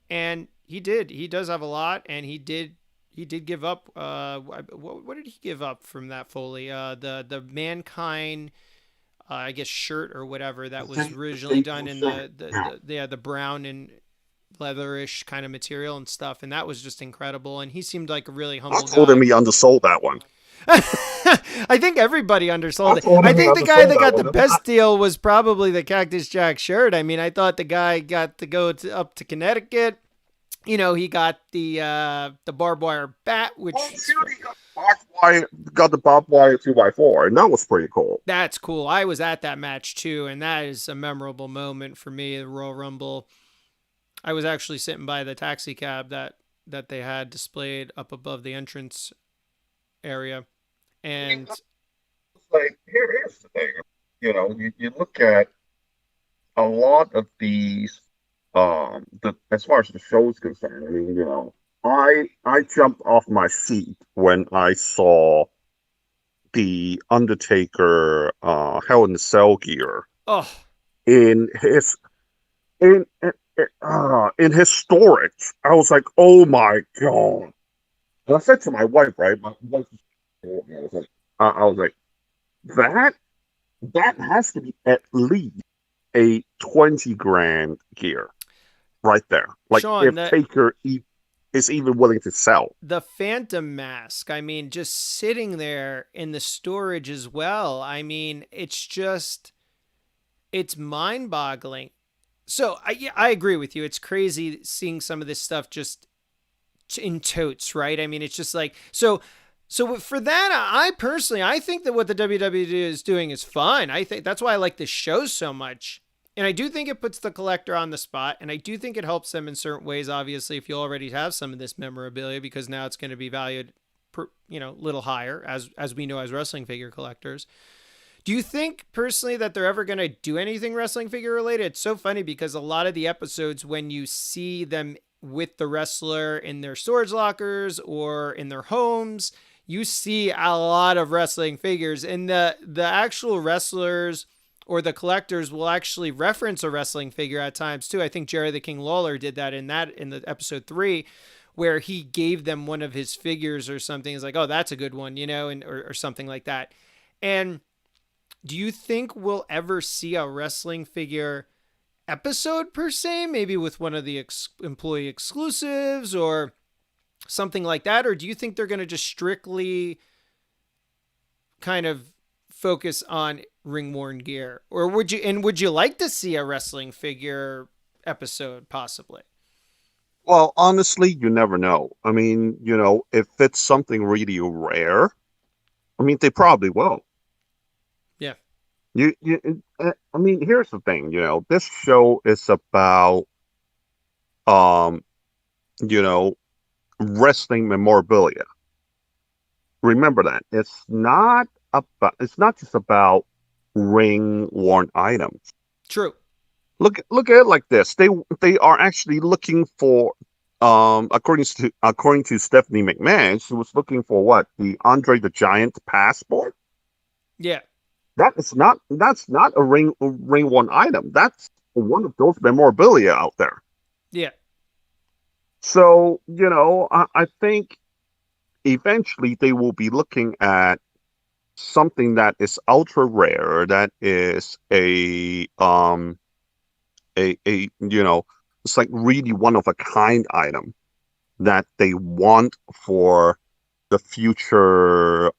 And he does have a lot, and he did give up. What did he give up from that Foley? The Mankind, I guess, shirt or whatever that was originally done in the brown and leatherish kind of material and stuff, and that was just incredible. And he seemed like a really humble guy. I told him he undersold that one. I think everybody undersold it. I think the guy that got the best deal was probably the Cactus Jack shirt. I mean, I thought the guy got to go up to Connecticut. He got the barbed wire bat, which got the barbed wire 2x4, and that was pretty cool. That's cool. I was at that match too, and that is a memorable moment for me. The Royal Rumble. I was actually sitting by the taxi cab that they had displayed up above the entrance area. And like, here's the thing, you look at a lot of these, as far as the show is concerned. I mean, I jumped off my seat when I saw the Undertaker Hell in the Cell gear. Oh, in his storage. I was like, oh my god. And I said to my wife, right? My wife I was like, that has to be at least a 20 grand gear right there. Like, Sean, if Taker is even willing to sell. The Phantom Mask, I mean, just sitting there in the storage as well. I mean, it's mind-boggling. So I agree with you. It's crazy seeing some of this stuff just in totes, right? I mean, it's just like, so for that, I think that what the WWE is doing is fun. I think that's why I like this show so much. And I do think it puts the collector on the spot, and I do think it helps them in certain ways, obviously, if you already have some of this memorabilia, because now it's going to be valued a little higher, as we know as wrestling figure collectors. Do you think personally that they're ever going to do anything wrestling figure related? It's so funny because a lot of the episodes, when you see them with the wrestler in their storage lockers or in their homes, you see a lot of wrestling figures, and the actual wrestlers or the collectors will actually reference a wrestling figure at times too. I think Jerry the King Lawler did that in the episode 3, where he gave them one of his figures or something. It's like, oh, that's a good one, or something like that. And do you think we'll ever see a wrestling figure episode per se, maybe with one of the employee exclusives or something like that? Or do you think they're going to just strictly kind of focus on ring-worn gear? Or would you like to see a wrestling figure episode possibly? Well, honestly, you never know. I mean, if it's something really rare, I mean, they probably will. Yeah. I mean, here's the thing, this show is about, wrestling memorabilia. Remember that. It's not just about ring-worn items. True. Look at it like this. They are actually looking for, according to Stephanie McMahon, she was looking for what? The Andre the Giant passport? Yeah. that's not a ring one item. That's one of those memorabilia out there. Yeah. So, I think eventually they will be looking at something that is ultra rare, that is it's like really one of a kind item that they want for the future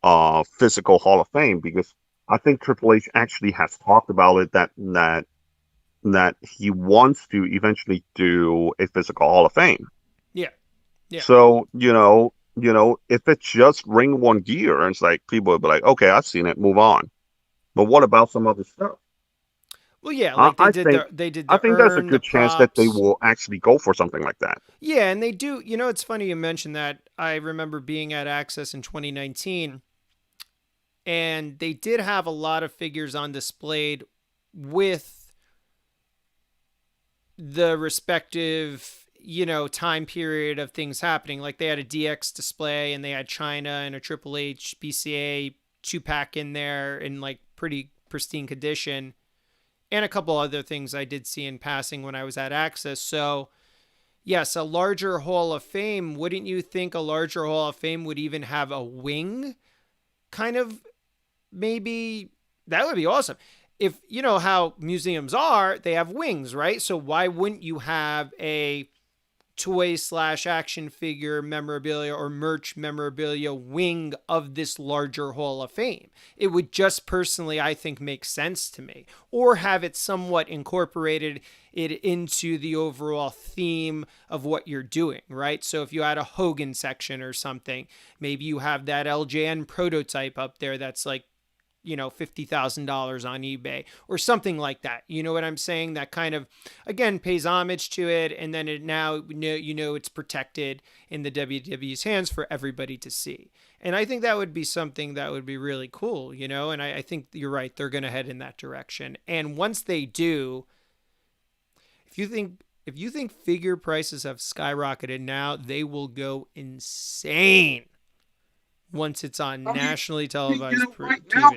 physical Hall of Fame, because I think Triple H actually has talked about it, that he wants to eventually do a physical Hall of Fame. Yeah. Yeah. So, if it's just ring one gear, and it's like people will be like, okay, I've seen it, move on. But what about some other stuff? Well, yeah, like I they did I the think there's a urn, the good chance that they props. will actually go for something like that. Yeah, and they do. You know, it's funny you mentioned that. I remember being at Access in 2019, and they did have a lot of figures on displayed with the respective, time period of things happening. Like they had a DX display, and they had China and a Triple H BCA 2-pack in there in like pretty pristine condition, and a couple other things I did see in passing when I was at Access. So yes, a larger Hall of Fame. Wouldn't you think a larger Hall of Fame would even have a wing? Kind of, maybe that would be awesome. If you know how museums are, they have wings, right? So why wouldn't you have a toy/action figure memorabilia or merch memorabilia wing of this larger Hall of Fame? It would just personally, I think, make sense to me. Or have it somewhat incorporated it into the overall theme of what you're doing, right? So if you had a Hogan section or something, maybe you have that LJN prototype up there that's like, $50,000 on eBay or something like that. You know what I'm saying? That kind of, again, pays homage to it. And then it now, it's protected in the WWE's hands for everybody to see. And I think that would be something that would be really cool, and I think you're right. They're going to head in that direction. And once they do, if you think figure prices have skyrocketed now, they will go insane once it's on nationally televised right TV. now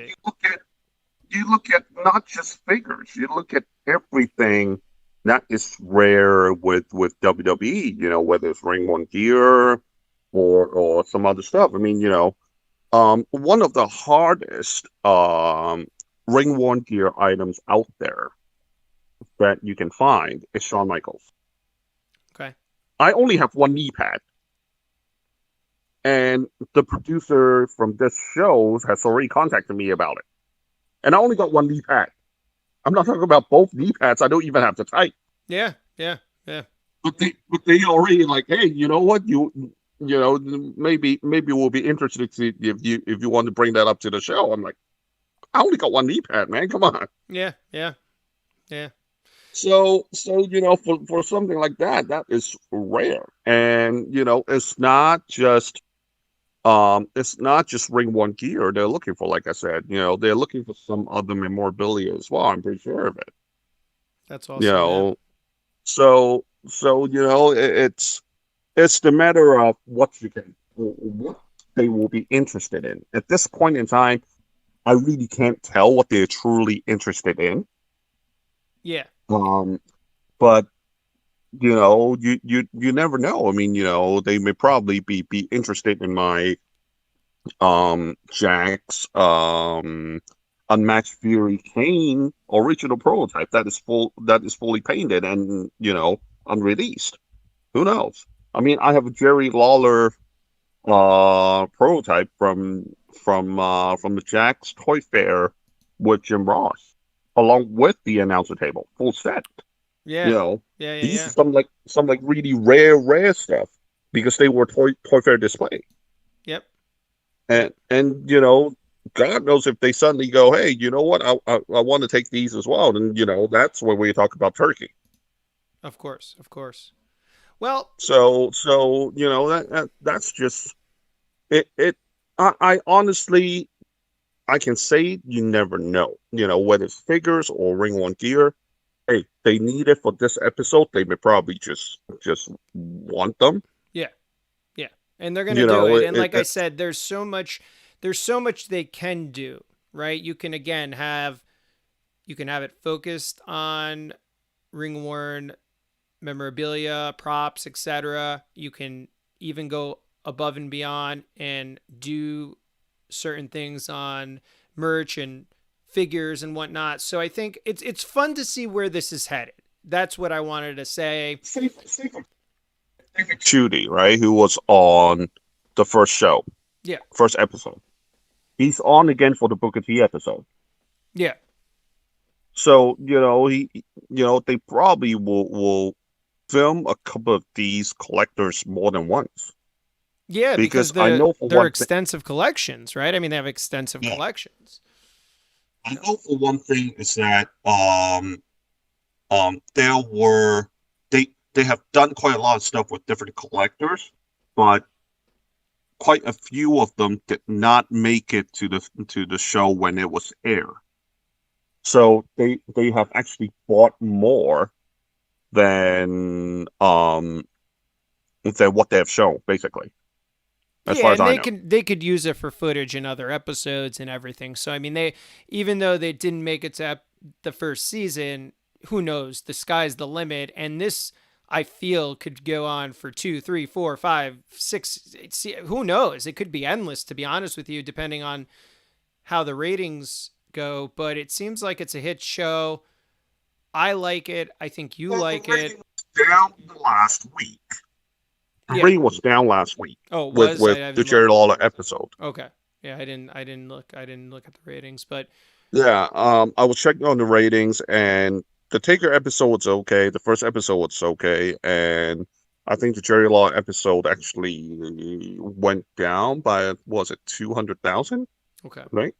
you look at not just figures, you look at everything that is rare with WWE. Whether it's ring one gear or some other stuff. I mean, one of the hardest ring one gear items out there that you can find is Shawn Michaels. Okay. I only have one knee pad. And the producer from this show has already contacted me about it. And I only got one knee pad. I'm not talking about both knee pads. I don't even have to type. Yeah. But they already like, hey, you know what? Maybe we'll be interested to see if you want to bring that up to the show. I'm like, I only got one knee pad, man. Come on. Yeah. So for something like that is rare. And it's not just ring one gear they're looking for. Like I said, they're looking for some other memorabilia as well. I'm pretty sure of it. That's awesome. So it's the matter of what they will be interested in. At this point in time, I really can't tell what they're truly interested in. Yeah. But you never know. I mean, they may probably be interested in my Jack's Unmatched Fury Kane original prototype that is fully painted and unreleased. Who knows? I mean, I have a Jerry Lawler prototype from the Jack's Toy Fair with Jim Ross, along with the announcer table, full set. Yeah. These are some really rare stuff because they were toy fair display. Yep. And God knows if they suddenly go, hey, you know what? I want to take these as well. And that's when we talk about turkey. Of course. Well, so that's just it. I honestly, I can say you never know. Whether it's figures or ring one gear. Hey, they need it for this episode. They may probably just want them. Yeah, and they're gonna do it. And like I said, there's so much they can do, right? You can again have it focused on ring worn memorabilia, props, etc. You can even go above and beyond and do certain things on merch and figures and whatnot. So I think it's fun to see where this is headed. That's what I wanted to say. Judy, right, who was on the first show, Yeah. first episode. He's on again for the Booker T episode. Yeah. So, they probably will film a couple of these collectors more than once. Yeah, because I know for they're one extensive collections, right? I mean, they have extensive collections. I know for one thing is that they have done quite a lot of stuff with different collectors, but quite a few of them did not make it to the show when it was aired. So they have actually bought more than what they have shown, basically. As far as I know. They could use it for footage in other episodes and everything. So I mean, even though they didn't make it to the first season, who knows? The sky's the limit, and this, I feel, could go on for 2, 3, 4, 5, 6. Who knows? It could be endless, to be honest with you, depending on how the ratings go. But it seems like it's a hit show. I like it. I think you like it. Down the last week. The rating was down last week. Oh, with the Jerry Lawler episode. Okay. Yeah, I didn't look at the ratings, but yeah, I was checking on the ratings, and the Taker episode was okay. The first episode was okay, and I think the Jerry Lawler episode actually went down by, was it 200,000? Okay. Right?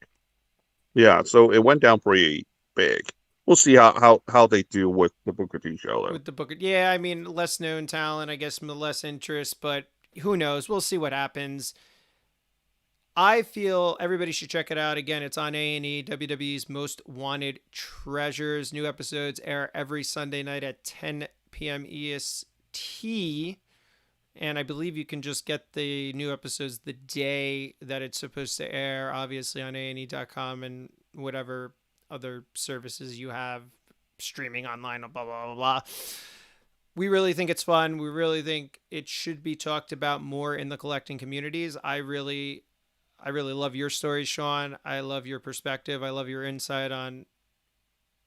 Yeah, so it went down pretty big. We'll see how they do with the Booker T show. Though. With the Booker, yeah, I mean, less known talent, I guess, less interest, but who knows? We'll see what happens. I feel everybody should check it out. Again, it's on A&E, WWE's Most Wanted Treasures. New episodes air every Sunday night at 10 p.m. EST. And I believe you can just get the new episodes the day that it's supposed to air, obviously on ane.com and whatever other services you have streaming online, blah, blah, blah, blah. We really think it's fun. We really think it should be talked about more in the collecting communities. I really love your stories, Sean. I love your perspective. I love your insight on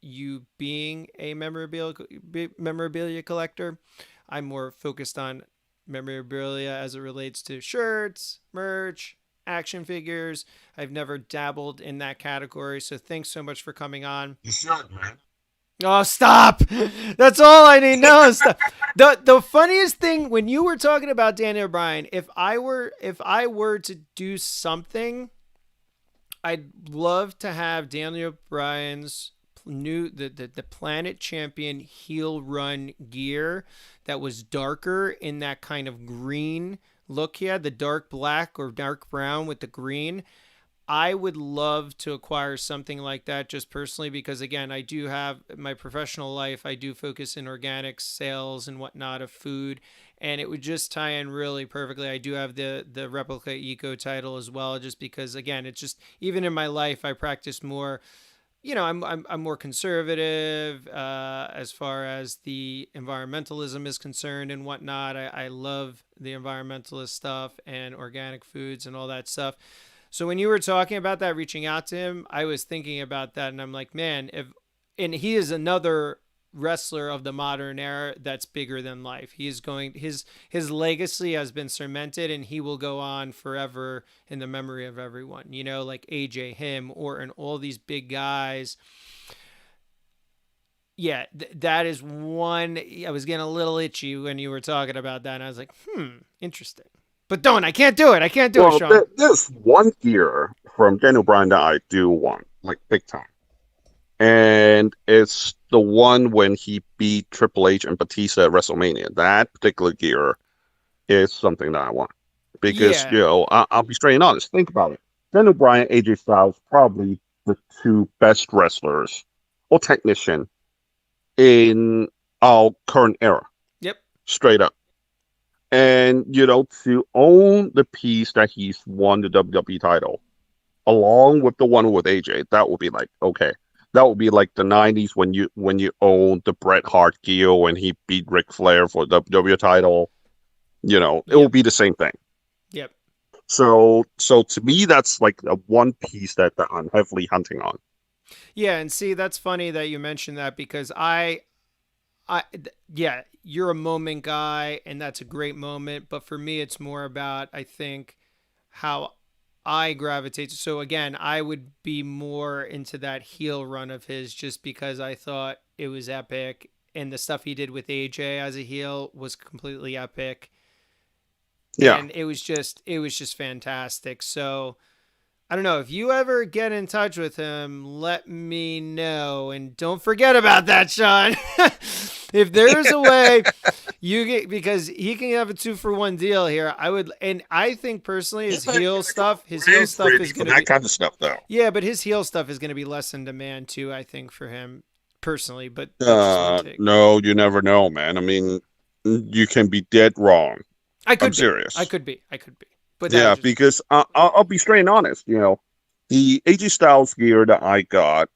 you being a memorabilia collector. I'm more focused on memorabilia as it relates to shirts, merch, action figures. I've never dabbled in that category. So thanks so much for coming on. You should, man. Oh, stop. That's all I need. No, stop. The funniest thing when you were talking about Daniel Bryan, if I were to do something, I'd love to have Daniel Bryan's the Planet Champion heel run gear that was darker in that kind of green look he had, the dark black or dark brown with the green. I would love to acquire something like that just personally because, again, I do have my professional life. I do focus in organic sales and whatnot of food, and it would just tie in really perfectly. I do have the Replica Eco title as well, just because, again, it's just, even in my life, I practice more, I'm more conservative as far as the environmentalism is concerned and whatnot. I love the environmentalist stuff and organic foods and all that stuff. So when you were talking about that, reaching out to him, I was thinking about that, and I'm like, man, and he is another wrestler of the modern era that's bigger than life. He is going, his legacy has been cemented, and he will go on forever in the memory of everyone. Like AJ, him, Orton, all these big guys. Yeah, that is one. I was getting a little itchy when you were talking about that, and I was like, interesting. But I can't do it. Sean. There's one gear from Daniel Bryan that I do want, like big time. And it's the one when he beat Triple H and Batista at WrestleMania. That particular gear is something that I want. Because, I'll be straight and honest. Think about it. Daniel Bryan, AJ Styles, probably the two best wrestlers or technician in our current era. Yep. Straight up. And, to own the piece that he's won the WWE title along with the one with AJ, that would be like, okay. That would be like the 90s when you owned the Bret Hart gear when he beat Ric Flair for the WWE title. You know, it will be the same thing. Yep. So to me, that's like a one piece that I'm heavily hunting on. Yeah, and see, that's funny that you mentioned that because yeah, you're a moment guy, and that's a great moment. But for me, it's more about, I think, how I gravitate. So again, I would be more into that heel run of his just because I thought it was epic, and the stuff he did with AJ as a heel was completely epic. Yeah. And it was just fantastic. So I don't know, if you ever get in touch with him, let me know, and don't forget about that, Sean. If there's a way you get, because he can have a 2-for-1 deal here, I would, and I think personally his heel stuff is going to be that kind of stuff though. Yeah, but his heel stuff is going to be less in demand too, I think, for him personally. But that's just my take. No, you never know, man. I mean, you can be dead wrong. I'm serious. I could be. But yeah, because I'll be straight and honest. You know, the AJ Styles gear that I got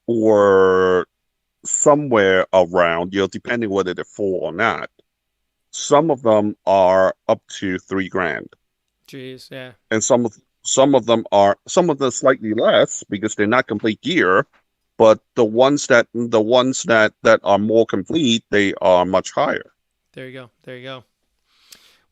were somewhere around, you know, depending whether they're full or not. Some of them are up to $3,000. Jeez, yeah. And some of them slightly less because they're not complete gear. But the ones that are more complete, they are much higher. There you go.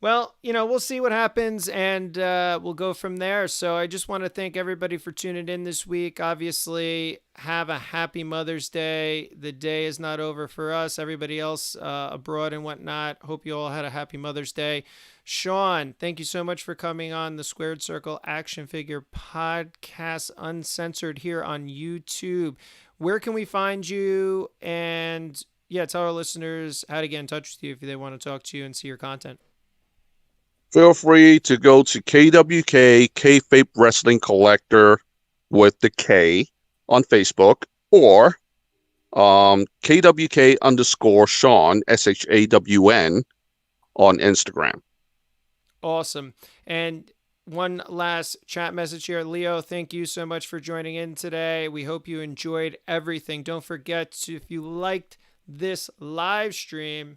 Well, you know, we'll see what happens, and we'll go from there. So I just want to thank everybody for tuning in this week. Obviously, have a happy Mother's Day. The day is not over for us. Everybody else abroad and whatnot, hope you all had a happy Mother's Day. Sean, thank you so much for coming on the Squared Circle Action Figure Podcast Uncensored here on YouTube. Where can we find you? And, yeah, tell our listeners how to get in touch with you if they want to talk to you and see your content. Feel free to go to KWK, Kayfabe Wrestling Collector with the K on Facebook, or KWK_Sean, SHAWN on Instagram. Awesome. And one last chat message here. Leo, thank you so much for joining in today. We hope you enjoyed everything. Don't forget to, if you liked this live stream,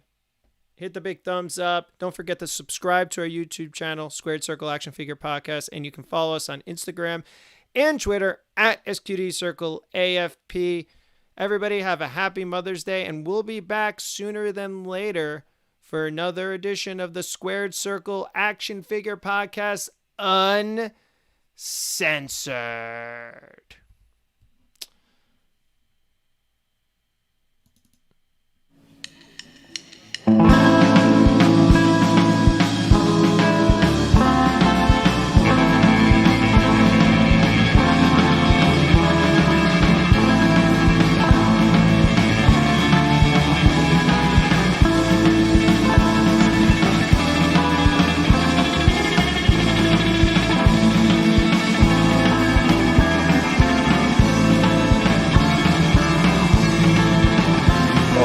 hit the big thumbs up. Don't forget to subscribe to our YouTube channel, Squared Circle Action Figure Podcast, and you can follow us on Instagram and Twitter at SQDCircleAFP. Everybody have a happy Mother's Day, and we'll be back sooner than later for another edition of the Squared Circle Action Figure Podcast Uncensored.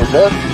Okay.